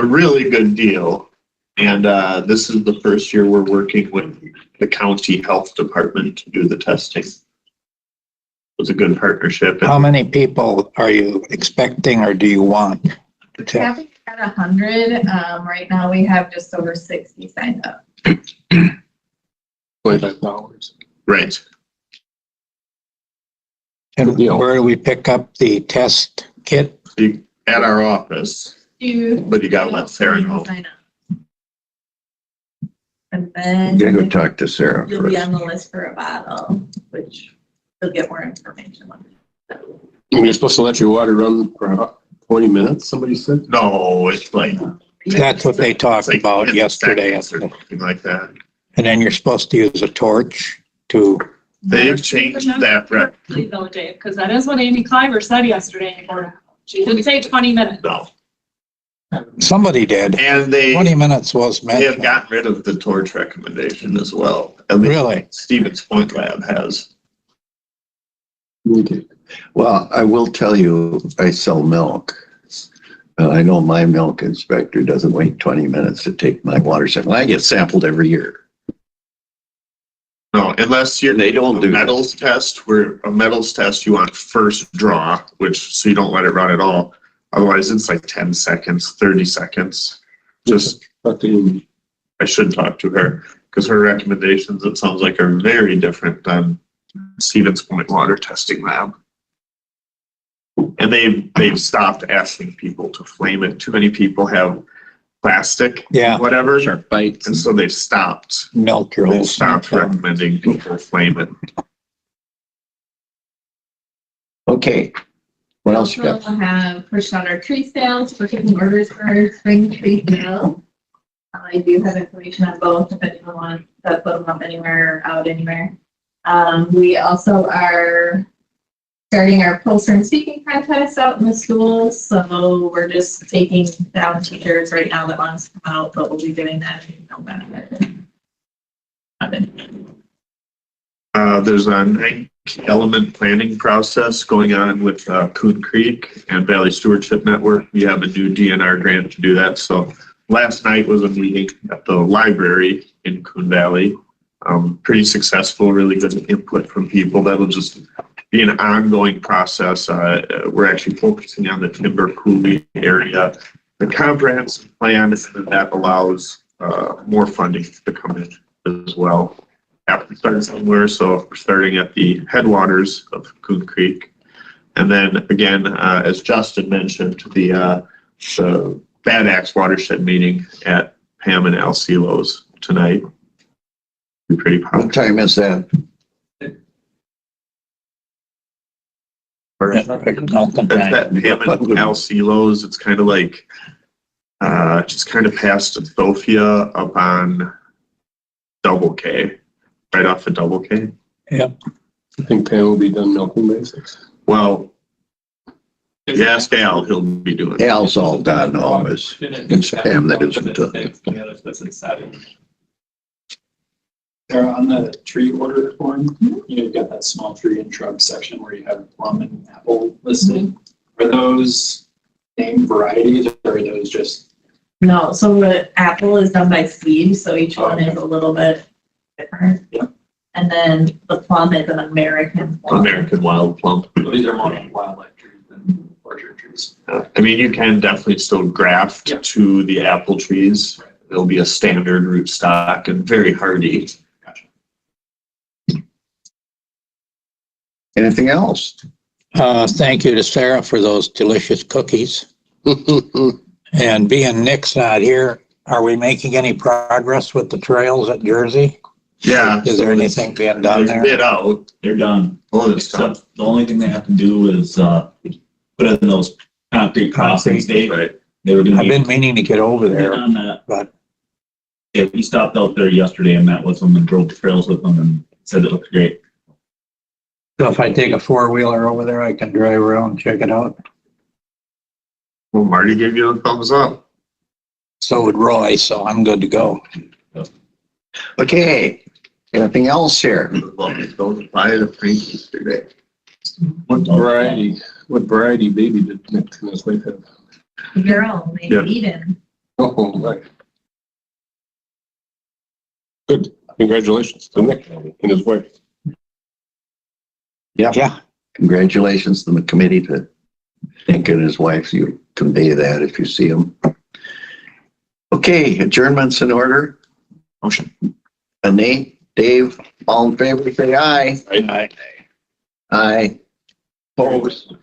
really good deal. And this is the first year we're working with the county health department to do the testing. It was a good partnership. How many people are you expecting or do you want to We test? haven't got 100. Right now we have just over 60 signed up. $25. Right. And where do we pick up the test kit? At our office, but you gotta let Sarah know. Sign up. And then You gotta go talk to Sarah you'll be first. on the list for a bottle, which you'll get more information on. You're supposed to let your water run for about 20 minutes, somebody said? No, it's like. That's what they talked about yesterday. Or something like that. And then you're supposed to use a torch to, They've changed that, right? Please though, Dave, because that is what Amy Cliver said yesterday in Board of Health. She didn't say 20 minutes. No. somebody did. And they 20 minutes was have mentioned. gotten rid of the torch recommendation as well. At least Really? Stevens Point Lab has. Well, I will tell you, I sell milk. I know my milk inspector doesn't wait 20 minutes to take my water sample. I get sampled every year. No, unless you're, They don't do metals test, where a metals test, you want first draw, so you don't let it run at all. Otherwise, it's like 10 seconds, 30 seconds. Just, I should talk to her, because her recommendations, it sounds like, are very different than Stevens Point Water Testing Lab. And they've stopped asking people to flame it. Too many people have plastic, Yeah. whatever, Sharp bites. and so they've stopped. Milk your They've whole stopped stuff. recommending people flame it. Okay. What else you We got? also have pushed on our tree sales. We're taking orders for our spring tree sale. I do have information on both if anyone wants to put them up anywhere or out anywhere. We also are starting our poster and speaking contest out in the schools. So we're just taking down teachers right now that want to come out, but we'll be doing that in November. There's a 9-element planning process going on with Coon Creek and Valley Stewardship Network. We have a new DNR grant to do that. So last night was a meeting at the library in Coon Valley. Pretty successful, really good input from people. That'll just be an ongoing process. We're actually focusing on the Timber Coulee area. The comprehensive plan, and that allows more funding to come in as well. have to start somewhere, so we're starting at the headwaters of Coon Creek. And then again, as Justin mentioned, the Bad Axe Watershed meeting at Pam and Al Celo's tonight. Be pretty What popular. time is that? That's that Pam and Al Celo's. It's kind of like, just kind of past Sophia up on Double K, right off of Double K. I think Pam will be done milking basics. Well, yes, Al, he'll be doing. Al's all done, always. It's Pam that isn't done. There on the tree order form, you've got that small tree and shrub section where you have plum and apple listed. Are those named varieties or are those just? No, so the apple is done by seed, so each one is a little bit different. Yeah. And then the plum is an American plum. American wild plum. So these are more wildlife trees than orchard trees. I mean, you can definitely still graft Yeah. to the apple trees. It'll be a standard root stock and very hardy. Gotcha. Anything else? Thank you to Sarah for those delicious cookies. And being Nick's not here, are we making any progress with the trails at Jersey? Yeah. Is there anything being done there? Bid out. They're done. All this stuff. Except the only thing they have to do is, put in those concrete crossing stakes. Right. They were gonna I've been meaning to get over get there, on that. but Yeah, we stopped out there yesterday and met with them and drove the trails with them and said it looked great. so if I take a four-wheeler over there, I can drive around and check it out. Well, Marty gave you a thumbs up. So would Roy, so I'm good to go. Okay, anything else here? Don't buy the free yesterday. What variety baby did Nick and his wife have? Girl, they Yeah. Eden. Oh, right. Good. Congratulations to Nick and his wife. Yeah. Congratulations to the committee to Nick and his wife. You convey that if you see them. Okay, adjournments in order. Motion. Nate, Dave, all in favor, say aye. Aye. Aye. Opposed?